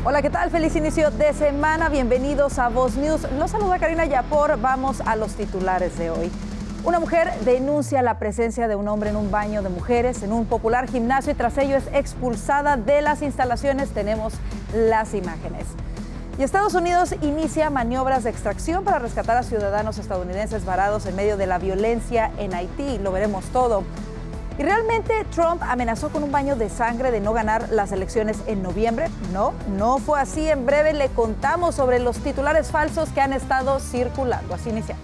Hola, ¿qué tal? Feliz inicio de semana. Bienvenidos a Voz News. Los saluda Karina Yapor. Vamos a los titulares de hoy. Una mujer denuncia la presencia de un hombre en un baño de mujeres en un popular gimnasio y tras ello es expulsada de las instalaciones. Tenemos las imágenes. Y Estados Unidos inicia maniobras de extracción para rescatar a ciudadanos estadounidenses varados en medio de la violencia en Haití. Lo veremos todo. ¿Y realmente Trump amenazó con un baño de sangre de no ganar las elecciones en noviembre? No fue así. En breve le contamos sobre los titulares falsos que han estado circulando. Así iniciamos.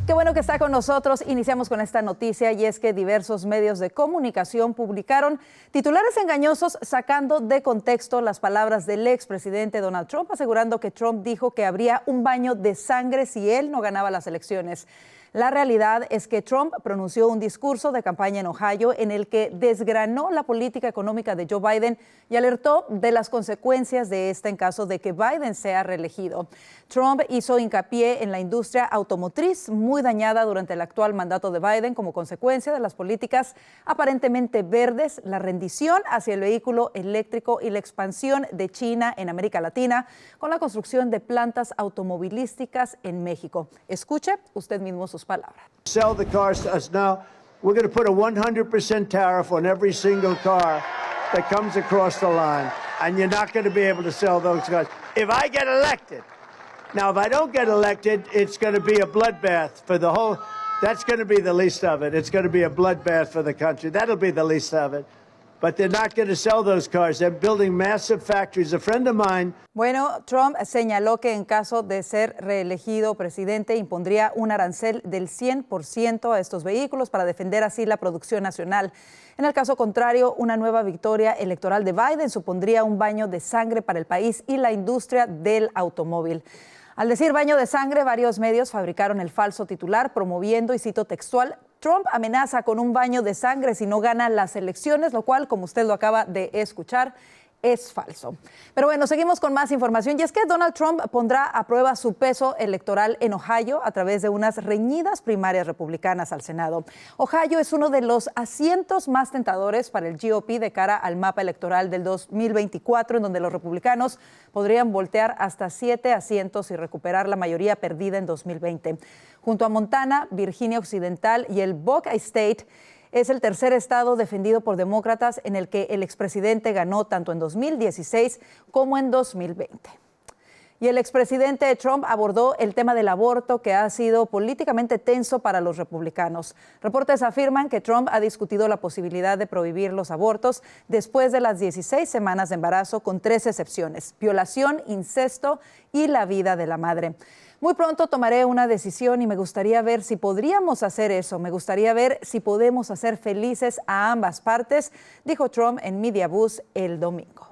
Qué bueno que está con nosotros. Iniciamos con esta noticia y es que diversos medios de comunicación publicaron titulares engañosos sacando de contexto las palabras del expresidente Donald Trump, asegurando que Trump dijo que habría un baño de sangre si él no ganaba las elecciones. La realidad es que Trump pronunció un discurso de campaña en Ohio en el que desgranó la política económica de Joe Biden y alertó de las consecuencias de esta en caso de que Biden sea reelegido. Trump hizo hincapié en la industria automotriz muy dañada durante el actual mandato de Biden como consecuencia de las políticas aparentemente verdes, la rendición hacia el vehículo eléctrico y la expansión de China en América Latina con la construcción de plantas automovilísticas en México. Escuche usted mismo sus palabras. Sell the cars to us now. We're going to put a 100% tariff on every single car that comes across the line, and you're not going to be able to sell those cars. If I get elected, now if I don't get elected, it's going to be a bloodbath for the whole, that's going to be the least of it. It's going to be a bloodbath for the country. That'll be the least of it. But they're not going to sell those cars. They're building massive factories. A friend of mine. Bueno, Trump señaló que en caso de ser reelegido presidente impondría un arancel del 100% a estos vehículos para defender así la producción nacional. En el caso contrario, una nueva victoria electoral de Biden supondría un baño de sangre para el país y la industria del automóvil. Al decir baño de sangre, varios medios fabricaron el falso titular promoviendo, y cito textual, Trump amenaza con un baño de sangre si no gana las elecciones, lo cual, como usted lo acaba de escuchar, es falso. Pero bueno, seguimos con más información y es que Donald Trump pondrá a prueba su peso electoral en Ohio a través de unas reñidas primarias republicanas al Senado. Ohio es uno de los asientos más tentadores para el GOP de cara al mapa electoral del 2024, en donde los republicanos podrían voltear hasta 7 asientos y recuperar la mayoría perdida en 2020. Junto a Montana, Virginia Occidental y el Buckeye State, es el tercer estado defendido por demócratas en el que el expresidente ganó tanto en 2016 como en 2020. Y el expresidente Trump abordó el tema del aborto, que ha sido políticamente tenso para los republicanos. Reportes afirman que Trump ha discutido la posibilidad de prohibir los abortos después de las 16 semanas de embarazo, con 3 excepciones: violación, incesto y la vida de la madre. Muy pronto tomaré una decisión y me gustaría ver si podríamos hacer eso. Me gustaría ver si podemos hacer felices a ambas partes, dijo Trump en Media Buzz el domingo.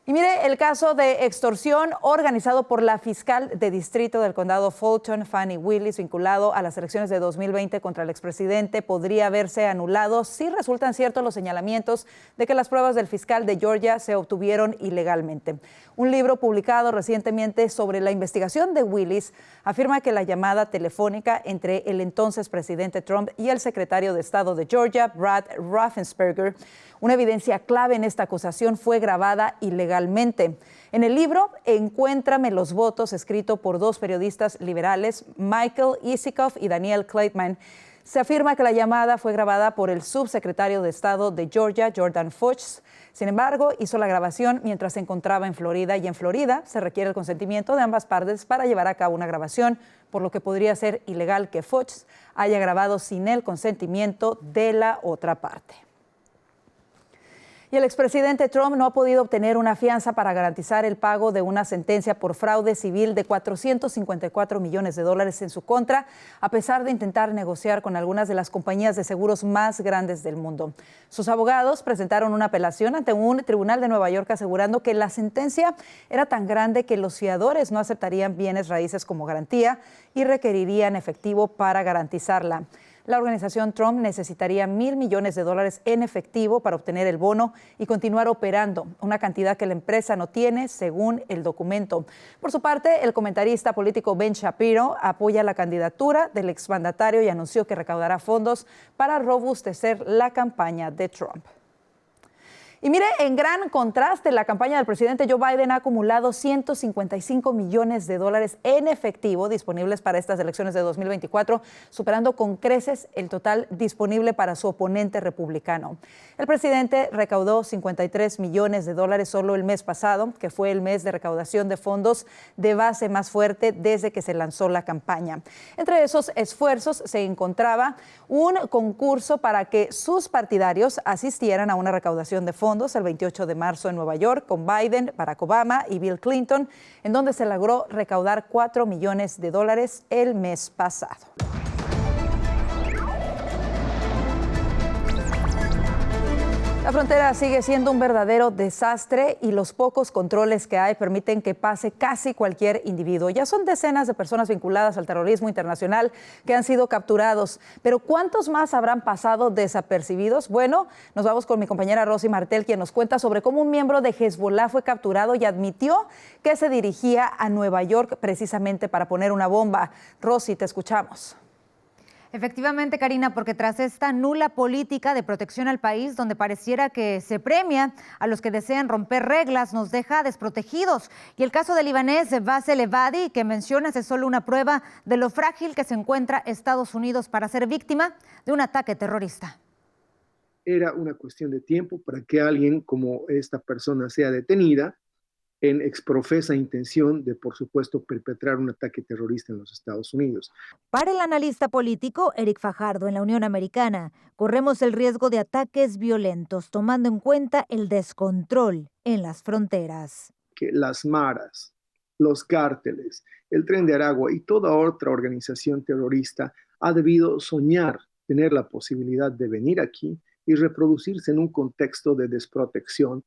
Y mire, el caso de extorsión organizado por la fiscal de distrito del condado Fulton, Fani Willis, vinculado a las elecciones de 2020 contra el expresidente, podría verse anulado si resultan ciertos los señalamientos de que las pruebas del fiscal de Georgia se obtuvieron ilegalmente. Un libro publicado recientemente sobre la investigación de Willis afirma que la llamada telefónica entre el entonces presidente Trump y el secretario de Estado de Georgia, Brad Raffensperger, una evidencia clave en esta acusación, fue grabada ilegalmente. En el libro Encuéntrame los votos, escrito por 2 periodistas liberales, Michael Isikoff y Daniel Kleitman, se afirma que la llamada fue grabada por el subsecretario de Estado de Georgia, Jordan Fuchs. Sin embargo, hizo la grabación mientras se encontraba en Florida, y en Florida se requiere el consentimiento de ambas partes para llevar a cabo una grabación, por lo que podría ser ilegal que Fuchs haya grabado sin el consentimiento de la otra parte. Y el expresidente Trump no ha podido obtener una fianza para garantizar el pago de una sentencia por fraude civil de $454 millones en su contra, a pesar de intentar negociar con algunas de las compañías de seguros más grandes del mundo. Sus abogados presentaron una apelación ante un tribunal de Nueva York asegurando que la sentencia era tan grande que los fiadores no aceptarían bienes raíces como garantía y requerirían efectivo para garantizarla. La organización Trump necesitaría $1,000 millones en efectivo para obtener el bono y continuar operando, una cantidad que la empresa no tiene, según el documento. Por su parte, el comentarista político Ben Shapiro apoya la candidatura del exmandatario y anunció que recaudará fondos para robustecer la campaña de Trump. Y mire, en gran contraste, la campaña del presidente Joe Biden ha acumulado $155 millones en efectivo disponibles para estas elecciones de 2024, superando con creces el total disponible para su oponente republicano. El presidente recaudó $53 millones solo el mes pasado, que fue el mes de recaudación de fondos de base más fuerte desde que se lanzó la campaña. Entre esos esfuerzos se encontraba un concurso para que sus partidarios asistieran a una recaudación de fondos el 28 de marzo en Nueva York con Biden, Barack Obama y Bill Clinton, en donde se logró recaudar $4 millones el mes pasado. La frontera sigue siendo un verdadero desastre y los pocos controles que hay permiten que pase casi cualquier individuo. Ya son decenas de personas vinculadas al terrorismo internacional que han sido capturados, pero ¿cuántos más habrán pasado desapercibidos? Bueno, nos vamos con mi compañera Rosy Martel, quien nos cuenta sobre cómo un miembro de Hezbollah fue capturado y admitió que se dirigía a Nueva York precisamente para poner una bomba. Rosy, te escuchamos. Efectivamente, Karina, porque tras esta nula política de protección al país, donde pareciera que se premia a los que desean romper reglas, nos deja desprotegidos. Y el caso del libanés Bassel Ebadi, que mencionas, es solo una prueba de lo frágil que se encuentra Estados Unidos para ser víctima de un ataque terrorista. Era una cuestión de tiempo para que alguien como esta persona sea detenida en exprofesa intención de, por supuesto, perpetrar un ataque terrorista en los Estados Unidos. Para el analista político Eric Fajardo en la Unión Americana, corremos el riesgo de ataques violentos, tomando en cuenta el descontrol en las fronteras. Que las maras, los cárteles, el Tren de Aragua y toda otra organización terrorista ha debido soñar tener la posibilidad de venir aquí y reproducirse en un contexto de desprotección.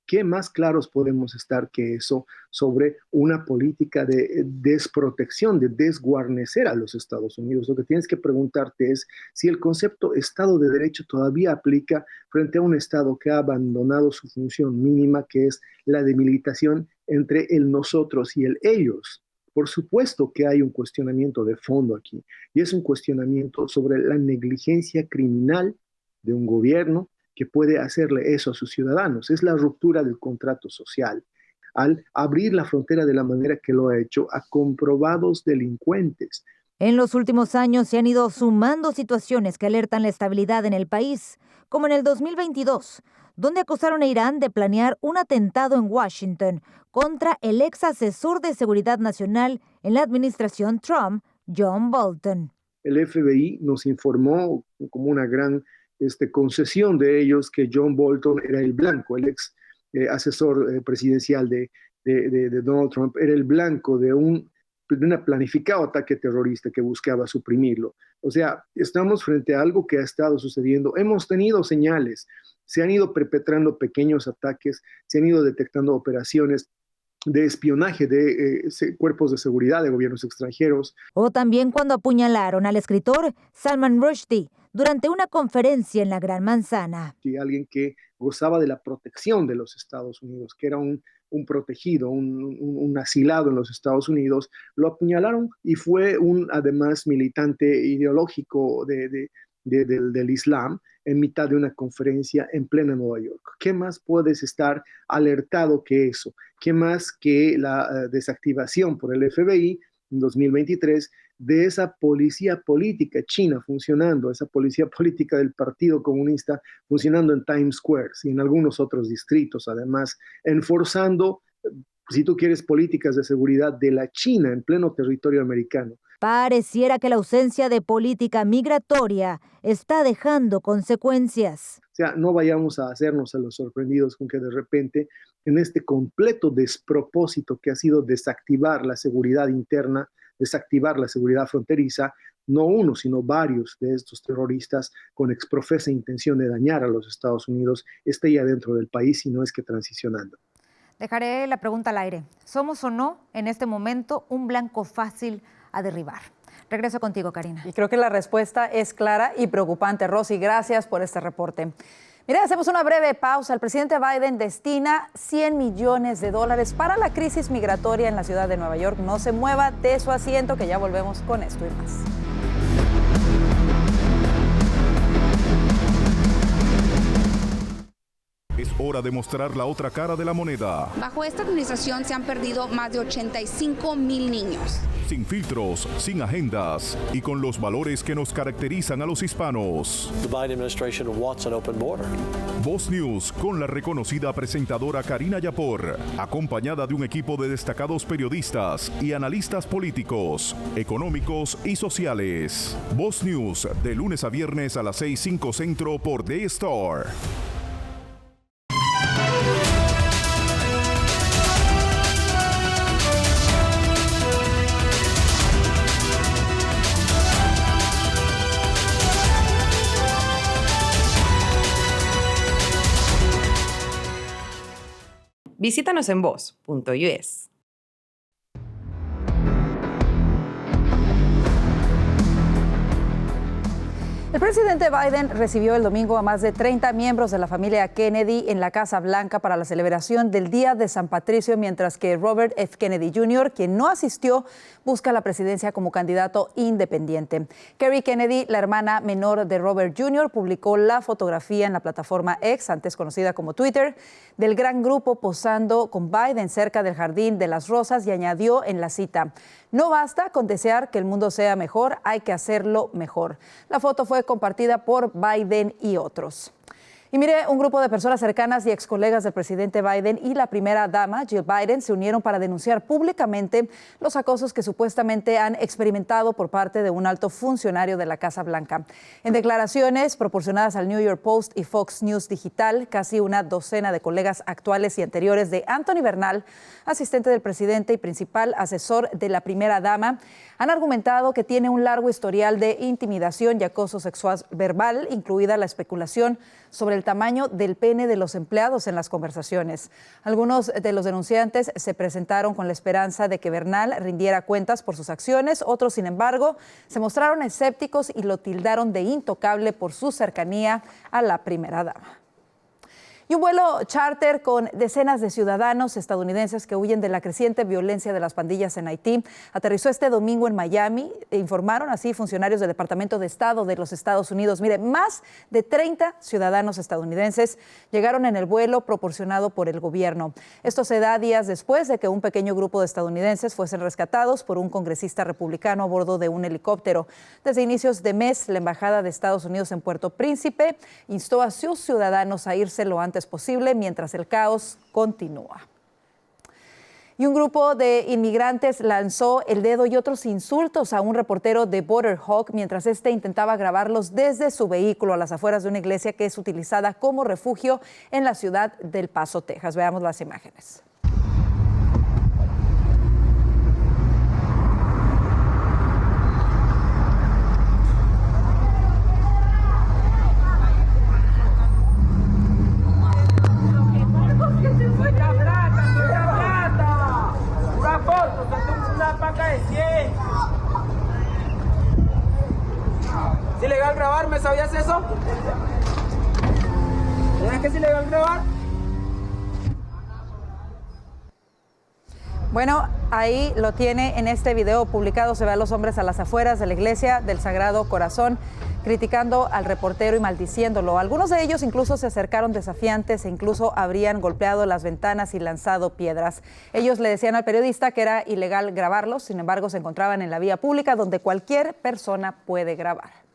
¿Qué más claros podemos estar que eso sobre una política de desprotección, de desguarnecer a los Estados Unidos? Lo que tienes que preguntarte es si el concepto Estado de Derecho todavía aplica frente a un Estado que ha abandonado su función mínima, que es la demilitación entre el nosotros y el ellos. Por supuesto que hay un cuestionamiento de fondo aquí, y es un cuestionamiento sobre la negligencia criminal de un gobierno que puede hacerle eso a sus ciudadanos. Es la ruptura del contrato social al abrir la frontera de la manera que lo ha hecho a comprobados delincuentes. En los últimos años se han ido sumando situaciones que alertan la estabilidad en el país, como en el 2022, donde acusaron a Irán de planear un atentado en Washington contra el ex asesor de seguridad nacional en la administración Trump, John Bolton. El FBI nos informó como una gran concesión de ellos que John Bolton era el blanco, el ex asesor presidencial de Donald Trump, era el blanco de un planificado ataque terrorista que buscaba suprimirlo. O sea, estamos frente a algo que ha estado sucediendo. Hemos tenido señales, se han ido perpetrando pequeños ataques, se han ido detectando operaciones de espionaje de cuerpos de seguridad de gobiernos extranjeros. O también cuando apuñalaron al escritor Salman Rushdie durante una conferencia en la Gran Manzana. Y alguien que gozaba de la protección de los Estados Unidos, que era un protegido, un asilado en los Estados Unidos, lo apuñalaron y fue además militante ideológico del Islam en mitad de una conferencia en plena Nueva York. ¿Qué más puedes estar alertado que eso? ¿Qué más que la desactivación por el FBI en 2023 de esa policía política china funcionando, esa policía política del Partido Comunista funcionando en Times Square y en algunos otros distritos, además, enforzando, si tú quieres, políticas de seguridad de la China en pleno territorio americano? Pareciera que la ausencia de política migratoria está dejando consecuencias. O sea, no vayamos a hacernos a los sorprendidos con que de repente, en este completo despropósito que ha sido desactivar la seguridad interna, desactivar la seguridad fronteriza, no uno, sino varios de estos terroristas con exprofesa intención de dañar a los Estados Unidos, esté ya dentro del país y no es que transicionando. Dejaré la pregunta al aire. ¿Somos o no en este momento un blanco fácil a derribar? Regreso contigo, Karina. Y creo que la respuesta es clara y preocupante. Rosy, gracias por este reporte. Mira, hacemos una breve pausa. El presidente Biden destina $100 millones para la crisis migratoria en la ciudad de Nueva York. No se mueva de su asiento, que ya volvemos con esto y más. Es hora de mostrar la otra cara de la moneda. Bajo esta administración se han perdido más de 85,000 niños. Sin filtros, sin agendas y con los valores que nos caracterizan a los hispanos. The Biden administration wants an open border. Voz News con la reconocida presentadora Karina Yapor, acompañada de un equipo de destacados periodistas y analistas políticos, económicos y sociales. Voz News de lunes a viernes a las 6:05 centro por The Star. Visítanos en voz.us. El presidente Biden recibió el domingo a más de 30 miembros de la familia Kennedy en la Casa Blanca para la celebración del Día de San Patricio, mientras que Robert F. Kennedy Jr., quien no asistió, busca la presidencia como candidato independiente. Kerry Kennedy, la hermana menor de Robert Jr., publicó la fotografía en la plataforma X, antes conocida como Twitter, del gran grupo posando con Biden cerca del Jardín de las Rosas y añadió en la cita: "No basta con desear que el mundo sea mejor, hay que hacerlo mejor". La foto fue compartida por Biden y otros. Y mire, un grupo de personas cercanas y ex colegas del presidente Biden y la primera dama, Jill Biden, se unieron para denunciar públicamente los acosos que supuestamente han experimentado por parte de un alto funcionario de la Casa Blanca. En declaraciones proporcionadas al New York Post y Fox News Digital, casi una docena de colegas actuales y anteriores de Anthony Bernal, asistente del presidente y principal asesor de la primera dama, han argumentado que tiene un largo historial de intimidación y acoso sexual verbal, incluida la especulación sobre el tamaño del pene de los empleados en las conversaciones. Algunos de los denunciantes se presentaron con la esperanza de que Bernal rindiera cuentas por sus acciones. Otros, sin embargo, se mostraron escépticos y lo tildaron de intocable por su cercanía a la primera dama. Y un vuelo charter con decenas de ciudadanos estadounidenses que huyen de la creciente violencia de las pandillas en Haití aterrizó este domingo en Miami, informaron así funcionarios del Departamento de Estado de los Estados Unidos. Mire, más de 30 ciudadanos estadounidenses llegaron en el vuelo proporcionado por el gobierno. Esto se da días después de que un pequeño grupo de estadounidenses fuesen rescatados por un congresista republicano a bordo de un helicóptero. Desde inicios de mes, la Embajada de Estados Unidos en Puerto Príncipe instó a sus ciudadanos a irse lo antes posible mientras el caos continúa. Y un grupo de inmigrantes lanzó el dedo y otros insultos a un reportero de Border Hawk mientras este intentaba grabarlos desde su vehículo a las afueras de una iglesia que es utilizada como refugio en la ciudad del Paso, Texas. Veamos las imágenes. ¿Es ilegal grabar? ¿Sabías eso? ¿Sabías que es ilegal grabar? Bueno, ahí lo tiene en este video publicado. Se ve a los hombres a las afueras de la iglesia del Sagrado Corazón criticando al reportero y maldiciéndolo. Algunos de ellos incluso se acercaron desafiantes e incluso habrían golpeado las ventanas y lanzado piedras. Ellos le decían al periodista que era ilegal grabarlos, sin embargo se encontraban en la vía pública donde cualquier persona puede grabar.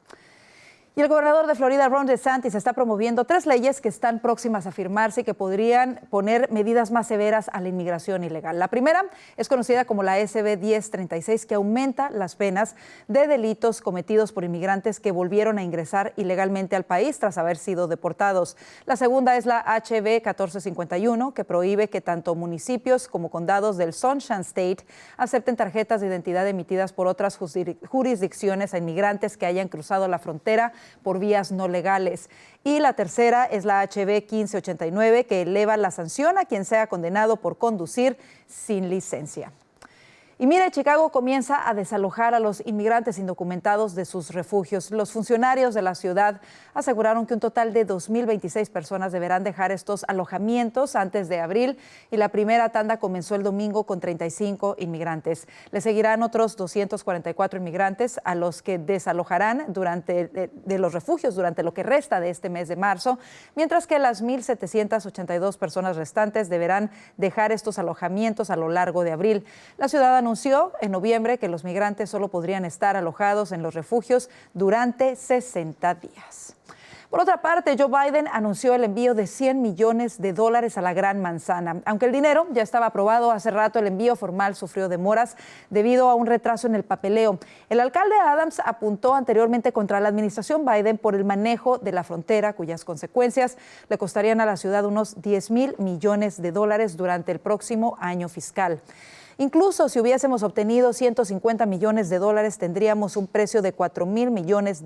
Y el gobernador de Florida, Ron DeSantis, está promoviendo 3 leyes que están próximas a firmarse y que podrían poner medidas más severas a la inmigración ilegal. La primera es conocida como la SB 1036, que aumenta las penas de delitos cometidos por inmigrantes que volvieron a ingresar ilegalmente al país tras haber sido deportados. La segunda es la HB 1451, que prohíbe que tanto municipios como condados del Sunshine State acepten tarjetas de identidad emitidas por otras jurisdicciones a inmigrantes que hayan cruzado la frontera por vías no legales. Y la tercera es la HB 1589, que eleva la sanción a quien sea condenado por conducir sin licencia. Y mire, Chicago comienza a desalojar a los inmigrantes indocumentados de sus refugios. Los funcionarios de la ciudad aseguraron que un total de 2.026 personas deberán dejar estos alojamientos antes de abril y la primera tanda comenzó el domingo con 35 inmigrantes. Le seguirán otros 244 inmigrantes a los que desalojarán de los refugios durante lo que resta de este mes de marzo, mientras que las 1.782 personas restantes deberán dejar estos alojamientos a lo largo de abril. La ciudad anunció en noviembre que los migrantes solo podrían estar alojados en los refugios durante 60 días. Por otra parte, Joe Biden anunció el envío de $100 millones a la Gran Manzana. Aunque el dinero ya estaba aprobado hace rato, el envío formal sufrió demoras debido a un retraso en el papeleo. El alcalde Adams apuntó anteriormente contra la administración Biden por el manejo de la frontera, cuyas consecuencias le costarían a la ciudad unos $10,000 millones durante el próximo año fiscal. Incluso si hubiésemos obtenido $150 millones, tendríamos un precio de $4,000 millones,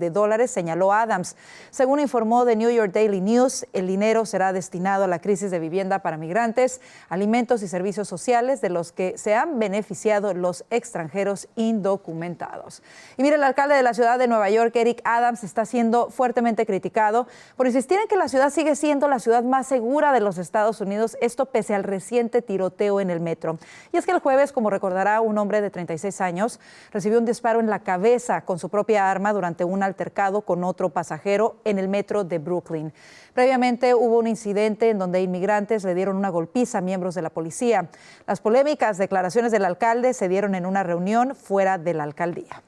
señaló Adams. Según informó The New York Daily News, el dinero será destinado a la crisis de vivienda para migrantes, alimentos y servicios sociales de los que se han beneficiado los extranjeros indocumentados. Y mire, el alcalde de la ciudad de Nueva York, Eric Adams, está siendo fuertemente criticado por insistir en que la ciudad sigue siendo la ciudad más segura de los Estados Unidos, esto pese al reciente tiroteo en el metro. Y es que el jueves, como recordará, un hombre de 36 años recibió un disparo en la cabeza con su propia arma durante un altercado con otro pasajero en el metro de Brooklyn. Previamente hubo un incidente en donde inmigrantes le dieron una golpiza a miembros de la policía. Las polémicas declaraciones del alcalde se dieron en una reunión fuera de la alcaldía.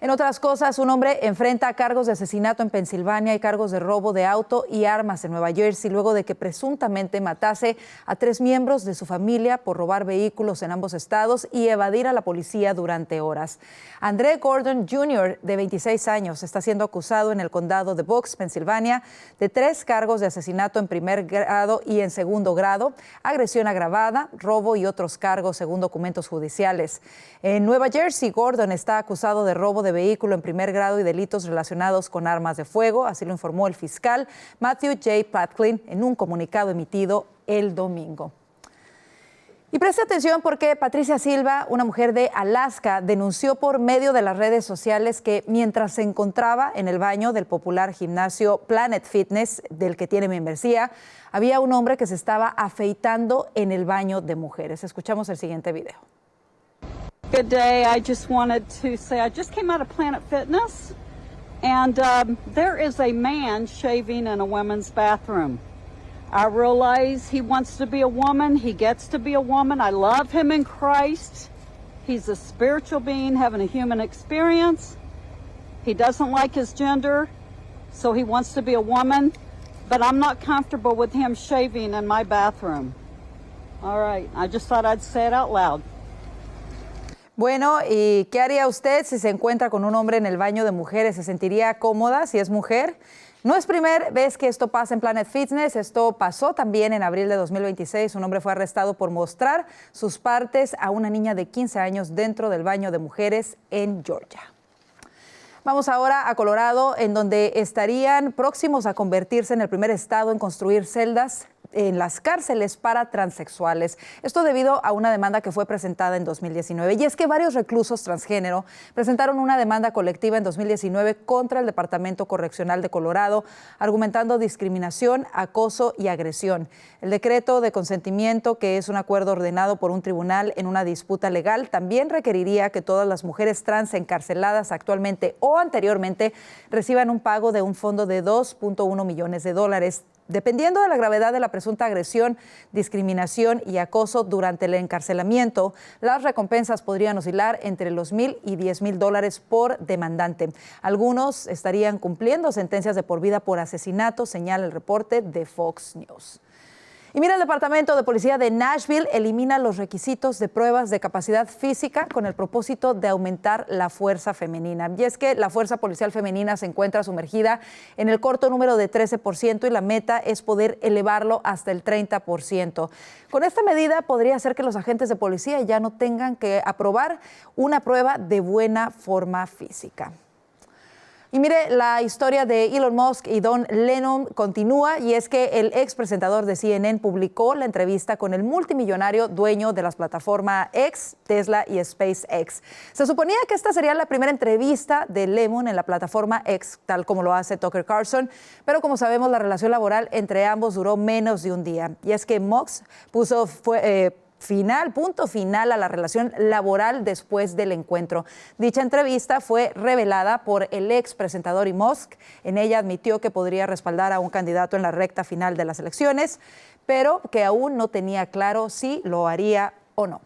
En otras cosas, un hombre enfrenta cargos de asesinato en Pensilvania y cargos de robo de auto y armas en Nueva Jersey luego de que presuntamente matase a 3 miembros de su familia por robar vehículos en ambos estados y evadir a la policía durante horas. André Gordon Jr., de 26 años, está siendo acusado en el condado de Bucks, Pensilvania, de 3 cargos de asesinato en primer grado y en segundo grado, agresión agravada, robo y otros cargos según documentos judiciales. En Nueva Jersey, Gordon está acusado de robo de vehículo en primer grado y delitos relacionados con armas de fuego, así lo informó el fiscal Matthew J. Platklin en un comunicado emitido el domingo. Y preste atención porque Patricia Silva, una mujer de Alaska, denunció por medio de las redes sociales que mientras se encontraba en el baño del popular gimnasio Planet Fitness, del que tiene membresía, había un hombre que se estaba afeitando en el baño de mujeres. Escuchamos el siguiente video. Good day. I just wanted to say I just came out of Planet Fitness, and there is a man shaving in a women's bathroom. I realize he wants to be a woman. He gets to be a woman. I love him in Christ. He's a spiritual being having a human experience. He doesn't like his gender, so he wants to be a woman, but I'm not comfortable with him shaving in my bathroom. All right. I just thought I'd say it out loud. Bueno, ¿y qué haría usted si se encuentra con un hombre en el baño de mujeres? ¿Se sentiría cómoda si es mujer? No es primera vez que esto pasa en Planet Fitness. Esto pasó también en abril de 2026. Un hombre fue arrestado por mostrar sus partes a una niña de 15 años dentro del baño de mujeres en Georgia. Vamos ahora a Colorado, en donde estarían próximos a convertirse en el primer estado en construir celdas en las cárceles para transexuales. Esto debido a una demanda que fue presentada en 2019. Y es que varios reclusos transgénero presentaron una demanda colectiva en 2019 contra el Departamento Correccional de Colorado, argumentando discriminación, acoso y agresión. El decreto de consentimiento, que es un acuerdo ordenado por un tribunal en una disputa legal, también requeriría que todas las mujeres trans encarceladas actualmente o anteriormente reciban un pago de un fondo de $2.1 millones. Dependiendo de la gravedad de la presunta agresión, discriminación y acoso durante el encarcelamiento, las recompensas podrían oscilar entre los $1,000 y $10,000 por demandante. Algunos estarían cumpliendo sentencias de por vida por asesinato, señala el reporte de Fox News. Y mira, el Departamento de Policía de Nashville elimina los requisitos de pruebas de capacidad física con el propósito de aumentar la fuerza femenina. Y es que la fuerza policial femenina se encuentra sumergida en el corto número de 13% y la meta es poder elevarlo hasta el 30%. Con esta medida podría hacer que los agentes de policía ya no tengan que aprobar una prueba de buena forma física. Y mire, la historia de Elon Musk y Don Lemon continúa, y es que el ex presentador de CNN publicó la entrevista con el multimillonario dueño de las plataformas X, Tesla y SpaceX. Se suponía que esta sería la primera entrevista de Lemon en la plataforma X, tal como lo hace Tucker Carlson, pero como sabemos, la relación laboral entre ambos duró menos de un día. Y es que Musk puso punto final a la relación laboral después del encuentro. Dicha entrevista fue revelada por el ex presentador y Musk. En ella admitió que podría respaldar a un candidato en la recta final de las elecciones, pero que aún no tenía claro si lo haría o no.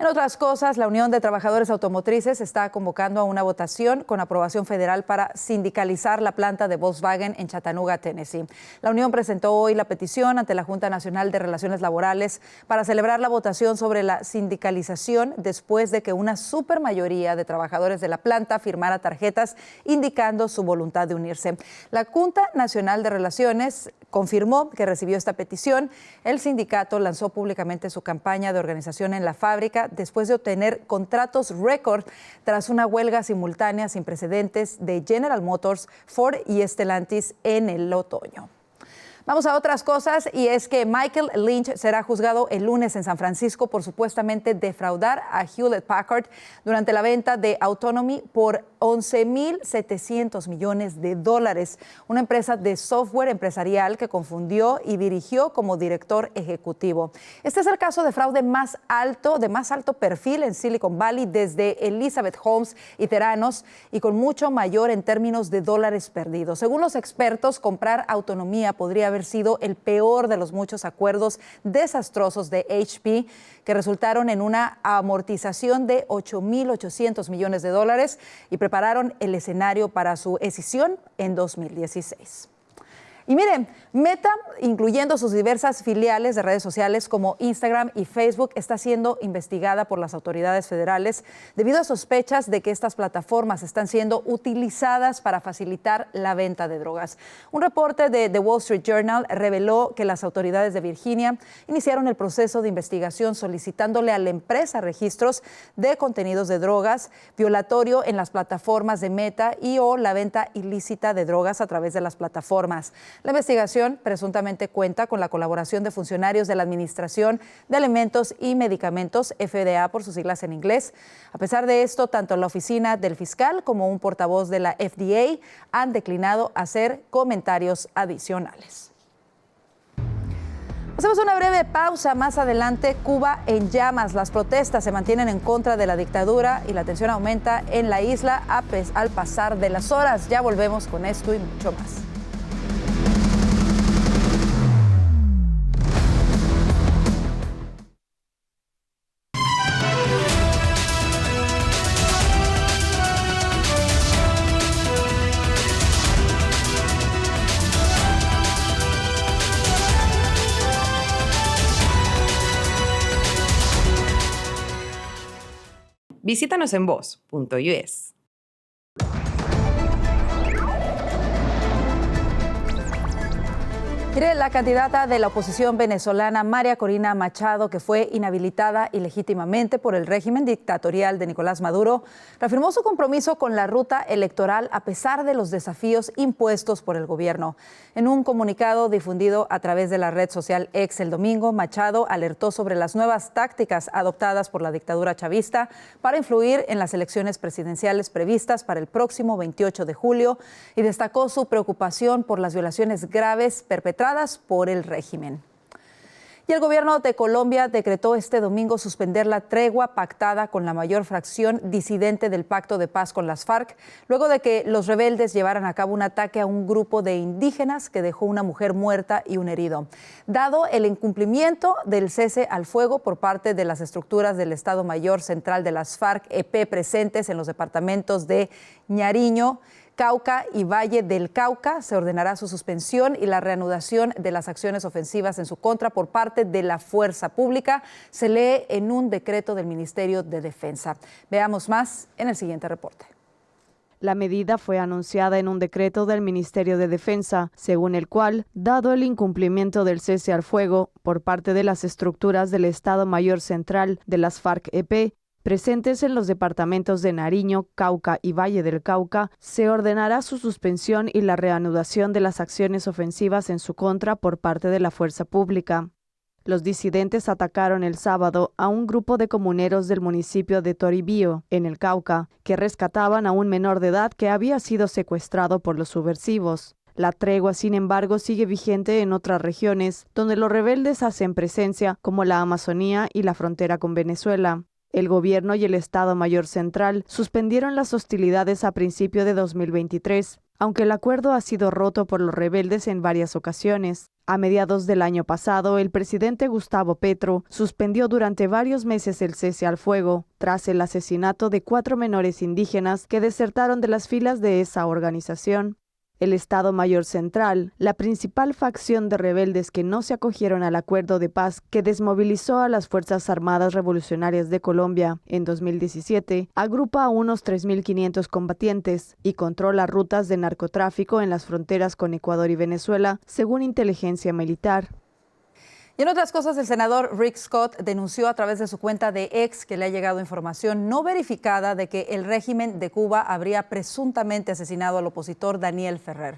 En otras cosas, la Unión de Trabajadores Automotrices está convocando a una votación con aprobación federal para sindicalizar la planta de Volkswagen en Chattanooga, Tennessee. La Unión presentó hoy la petición ante la Junta Nacional de Relaciones Laborales para celebrar la votación sobre la sindicalización después de que una supermayoría de trabajadores de la planta firmara tarjetas indicando su voluntad de unirse. La Junta Nacional de Relaciones confirmó que recibió esta petición. El sindicato lanzó públicamente su campaña de organización en la fábrica después de obtener contratos récord tras una huelga simultánea sin precedentes de General Motors, Ford y Stellantis en el otoño. Vamos a otras cosas, y es que Michael Lynch será juzgado el lunes en San Francisco por supuestamente defraudar a Hewlett Packard durante la venta de Autonomy por $11.700 millones, una empresa de software empresarial que confundió y dirigió como director ejecutivo. Este es el caso de fraude de más alto perfil en Silicon Valley desde Elizabeth Holmes y Theranos, y con mucho mayor en términos de dólares perdidos. Según los expertos, comprar Autonomía podría haber sido el peor de los muchos acuerdos desastrosos de HP que resultaron en una amortización de $8.800 millones y prepararon el escenario para su escisión en 2016. Y miren, Meta, incluyendo sus diversas filiales de redes sociales como Instagram y Facebook, está siendo investigada por las autoridades federales debido a sospechas de que estas plataformas están siendo utilizadas para facilitar la venta de drogas. Un reporte de The Wall Street Journal reveló que las autoridades de Virginia iniciaron el proceso de investigación solicitándole a la empresa registros de contenidos de drogas, violatorio en las plataformas de Meta o la venta ilícita de drogas a través de las plataformas. La investigación presuntamente cuenta con la colaboración de funcionarios de la Administración de Alimentos y Medicamentos, FDA por sus siglas en inglés. A pesar de esto, tanto la oficina del fiscal como un portavoz de la FDA han declinado hacer comentarios adicionales. Hacemos una breve pausa. Más adelante, Cuba en llamas. Las protestas se mantienen en contra de la dictadura y la tensión aumenta en la isla al pasar de las horas. Ya volvemos con esto y mucho más. Visítanos en voz.us. Mire, la candidata de la oposición venezolana, María Corina Machado, que fue inhabilitada ilegítimamente por el régimen dictatorial de Nicolás Maduro, reafirmó su compromiso con la ruta electoral a pesar de los desafíos impuestos por el gobierno. En un comunicado difundido a través de la red social X el domingo, Machado alertó sobre las nuevas tácticas adoptadas por la dictadura chavista para influir en las elecciones presidenciales previstas para el próximo 28 de julio y destacó su preocupación por las violaciones graves perpetradas por el régimen. Y el gobierno de Colombia decretó este domingo suspender la tregua pactada con la mayor fracción disidente del Pacto de Paz con las FARC, luego de que los rebeldes llevaran a cabo un ataque a un grupo de indígenas que dejó una mujer muerta y un herido. Dado el incumplimiento del cese al fuego por parte de las estructuras del Estado Mayor Central de las FARC-EP presentes en los departamentos de Nariño, Cauca y Valle del Cauca, se ordenará su suspensión y la reanudación de las acciones ofensivas en su contra por parte de la fuerza pública, se lee en un decreto del Ministerio de Defensa. Veamos más en el siguiente reporte. La medida fue anunciada en un decreto del Ministerio de Defensa, según el cual, dado el incumplimiento del cese al fuego por parte de las estructuras del Estado Mayor Central de las FARC-EP, presentes en los departamentos de Nariño, Cauca y Valle del Cauca, se ordenará su suspensión y la reanudación de las acciones ofensivas en su contra por parte de la fuerza pública. Los disidentes atacaron el sábado a un grupo de comuneros del municipio de Toribío, en el Cauca, que rescataban a un menor de edad que había sido secuestrado por los subversivos. La tregua, sin embargo, sigue vigente en otras regiones, donde los rebeldes hacen presencia, como la Amazonía y la frontera con Venezuela. El gobierno y el Estado Mayor Central suspendieron las hostilidades a principio de 2023, aunque el acuerdo ha sido roto por los rebeldes en varias ocasiones. A mediados del año pasado, el presidente Gustavo Petro suspendió durante varios meses el cese al fuego, tras el asesinato de 4 menores indígenas que desertaron de las filas de esa organización. El Estado Mayor Central, la principal facción de rebeldes que no se acogieron al acuerdo de paz que desmovilizó a las Fuerzas Armadas Revolucionarias de Colombia en 2017, agrupa a unos 3.500 combatientes y controla rutas de narcotráfico en las fronteras con Ecuador y Venezuela, según inteligencia militar. Y en otras cosas, el senador Rick Scott denunció a través de su cuenta de X que le ha llegado información no verificada de que el régimen de Cuba habría presuntamente asesinado al opositor Daniel Ferrer.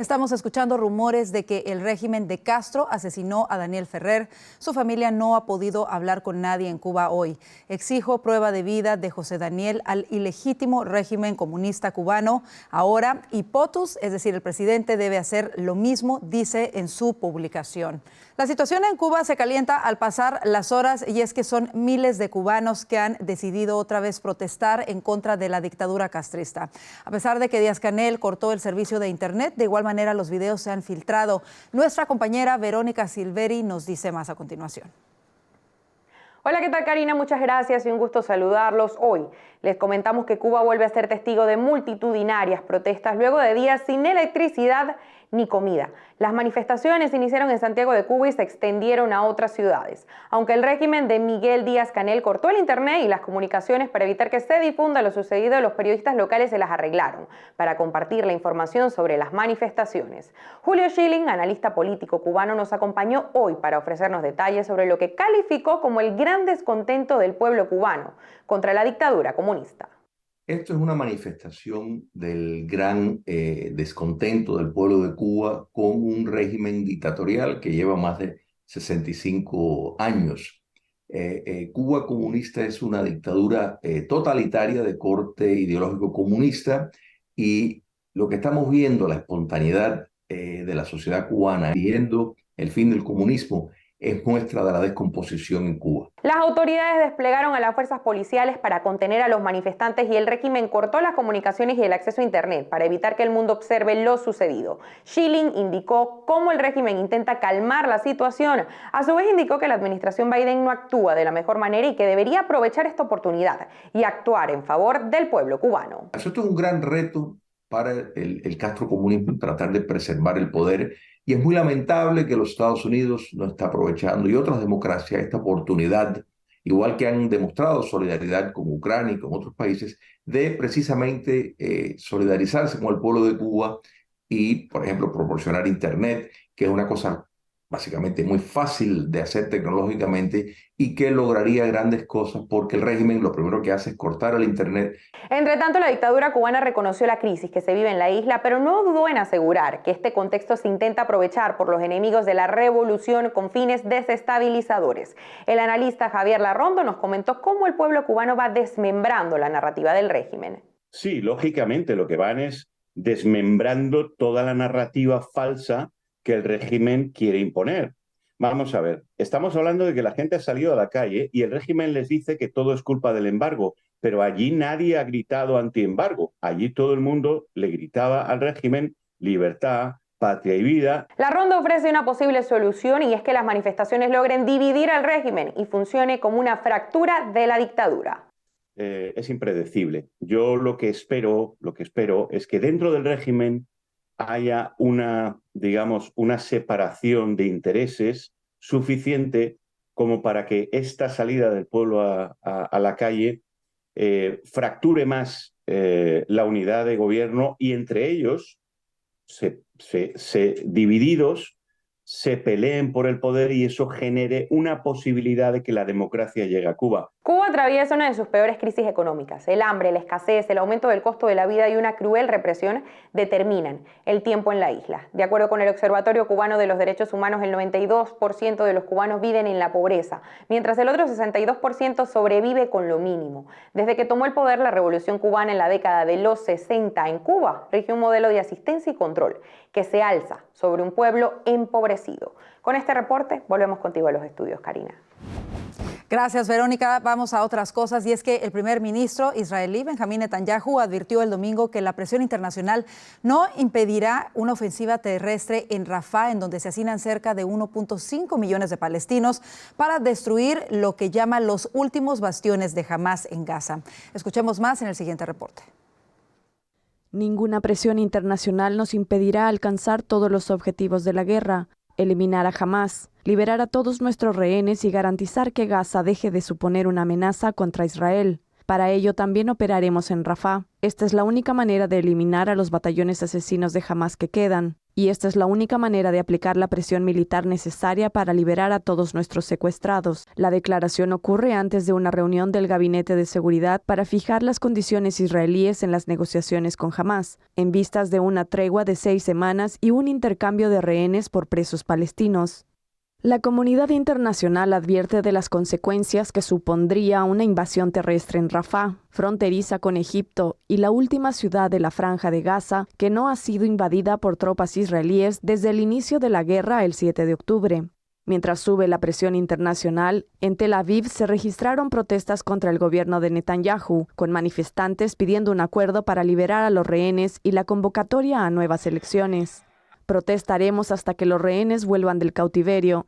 Estamos escuchando rumores de que el régimen de Castro asesinó a Daniel Ferrer. Su familia no ha podido hablar con nadie en Cuba hoy. Exijo prueba de vida de José Daniel al ilegítimo régimen comunista cubano. Ahora, y POTUS, es decir, el presidente, debe hacer lo mismo, dice en su publicación. La situación en Cuba se calienta al pasar las horas y es que son miles de cubanos que han decidido otra vez protestar en contra de la dictadura castrista. A pesar de que Díaz-Canel cortó el servicio de internet, de igual manera los videos se han filtrado. Nuestra compañera Verónica Silveri nos dice más a continuación. Hola, ¿qué tal, Karina? Muchas gracias y un gusto saludarlos. Hoy les comentamos que Cuba vuelve a ser testigo de multitudinarias protestas luego de días sin electricidad ni comida. Las manifestaciones se iniciaron en Santiago de Cuba y se extendieron a otras ciudades. Aunque el régimen de Miguel Díaz-Canel cortó el internet y las comunicaciones para evitar que se difunda lo sucedido, los periodistas locales se las arreglaron para compartir la información sobre las manifestaciones. Julio Schilling, analista político cubano, nos acompañó hoy para ofrecernos detalles sobre lo que calificó como el gran descontento del pueblo cubano contra la dictadura comunista. Esto es una manifestación del gran descontento del pueblo de Cuba con un régimen dictatorial que lleva más de 65 años. Cuba comunista es una dictadura totalitaria de corte ideológico comunista y lo que estamos viendo, la espontaneidad de la sociedad cubana viendo el fin del comunismo, es muestra de la descomposición en Cuba. Las autoridades desplegaron a las fuerzas policiales para contener a los manifestantes y el régimen cortó las comunicaciones y el acceso a internet para evitar que el mundo observe lo sucedido. Schilling indicó cómo el régimen intenta calmar la situación. A su vez indicó que la administración Biden no actúa de la mejor manera y que debería aprovechar esta oportunidad y actuar en favor del pueblo cubano. Esto es un gran reto para el castrocomunismo, tratar de preservar el poder. Y es muy lamentable que los Estados Unidos no está aprovechando y otras democracias esta oportunidad, igual que han demostrado solidaridad con Ucrania y con otros países, de precisamente solidarizarse con el pueblo de Cuba y, por ejemplo, proporcionar internet, que es una cosa básicamente muy fácil de hacer tecnológicamente y que lograría grandes cosas porque el régimen lo primero que hace es cortar el internet. Entre tanto, la dictadura cubana reconoció la crisis que se vive en la isla, pero no dudó en asegurar que este contexto se intenta aprovechar por los enemigos de la revolución con fines desestabilizadores. El analista Javier Larrondo nos comentó cómo el pueblo cubano va desmembrando la narrativa del régimen. Sí, lógicamente lo que van es desmembrando toda la narrativa falsa que el régimen quiere imponer. Vamos a ver, estamos hablando de que la gente ha salido a la calle y el régimen les dice que todo es culpa del embargo, pero allí nadie ha gritado anti-embargo. Allí todo el mundo le gritaba al régimen libertad, patria y vida. Larrondo ofrece una posible solución y es que las manifestaciones logren dividir al régimen y funcione como una fractura de la dictadura. Es impredecible. Yo lo que espero es que dentro del régimen haya una separación de intereses suficiente como para que esta salida del pueblo a la calle fracture más la unidad de gobierno y entre ellos, divididos, se peleen por el poder y eso genere una posibilidad de que la democracia llegue a Cuba. Cuba atraviesa una de sus peores crisis económicas. El hambre, la escasez, el aumento del costo de la vida y una cruel represión determinan el tiempo en la isla. De acuerdo con el Observatorio Cubano de los Derechos Humanos, el 92% de los cubanos viven en la pobreza, mientras el otro 62% sobrevive con lo mínimo. Desde que tomó el poder la Revolución Cubana en la década de los 60 en Cuba, rige un modelo de asistencia y control que se alza sobre un pueblo empobrecido. Con este reporte volvemos contigo a los estudios, Karina. Gracias, Verónica. Vamos a otras cosas, y es que el primer ministro israelí Benjamín Netanyahu advirtió el domingo que la presión internacional no impedirá una ofensiva terrestre en Rafah, en donde se hacinan cerca de 1.5 millones de palestinos, para destruir lo que llama los últimos bastiones de Hamás en Gaza. Escuchemos más en el siguiente reporte. Ninguna presión internacional nos impedirá alcanzar todos los objetivos de la guerra: eliminar a Hamás, liberar a todos nuestros rehenes y garantizar que Gaza deje de suponer una amenaza contra Israel. Para ello también operaremos en Rafah. Esta es la única manera de eliminar a los batallones asesinos de Hamás que quedan, y esta es la única manera de aplicar la presión militar necesaria para liberar a todos nuestros secuestrados. La declaración ocurre antes de una reunión del Gabinete de Seguridad para fijar las condiciones israelíes en las negociaciones con Hamás, en vistas de una tregua de 6 semanas y un intercambio de rehenes por presos palestinos. La comunidad internacional advierte de las consecuencias que supondría una invasión terrestre en Rafah, fronteriza con Egipto y la última ciudad de la Franja de Gaza, que no ha sido invadida por tropas israelíes desde el inicio de la guerra el 7 de octubre. Mientras sube la presión internacional, en Tel Aviv se registraron protestas contra el gobierno de Netanyahu, con manifestantes pidiendo un acuerdo para liberar a los rehenes y la convocatoria a nuevas elecciones. Protestaremos hasta que los rehenes vuelvan del cautiverio,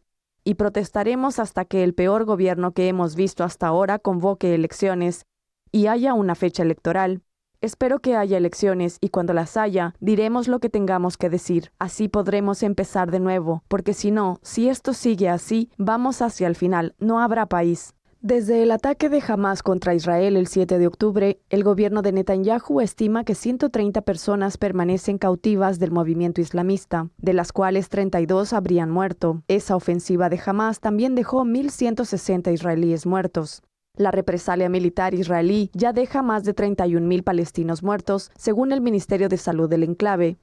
y protestaremos hasta que el peor gobierno que hemos visto hasta ahora convoque elecciones y haya una fecha electoral. Espero que haya elecciones, y cuando las haya, diremos lo que tengamos que decir. Así podremos empezar de nuevo, porque si esto sigue así, vamos hacia el final, no habrá país. Desde el ataque de Hamás contra Israel el 7 de octubre, el gobierno de Netanyahu estima que 130 personas permanecen cautivas del movimiento islamista, de las cuales 32 habrían muerto. Esa ofensiva de Hamás también dejó 1.160 israelíes muertos. La represalia militar israelí ya deja más de 31.000 palestinos muertos, según el Ministerio de Salud del enclave.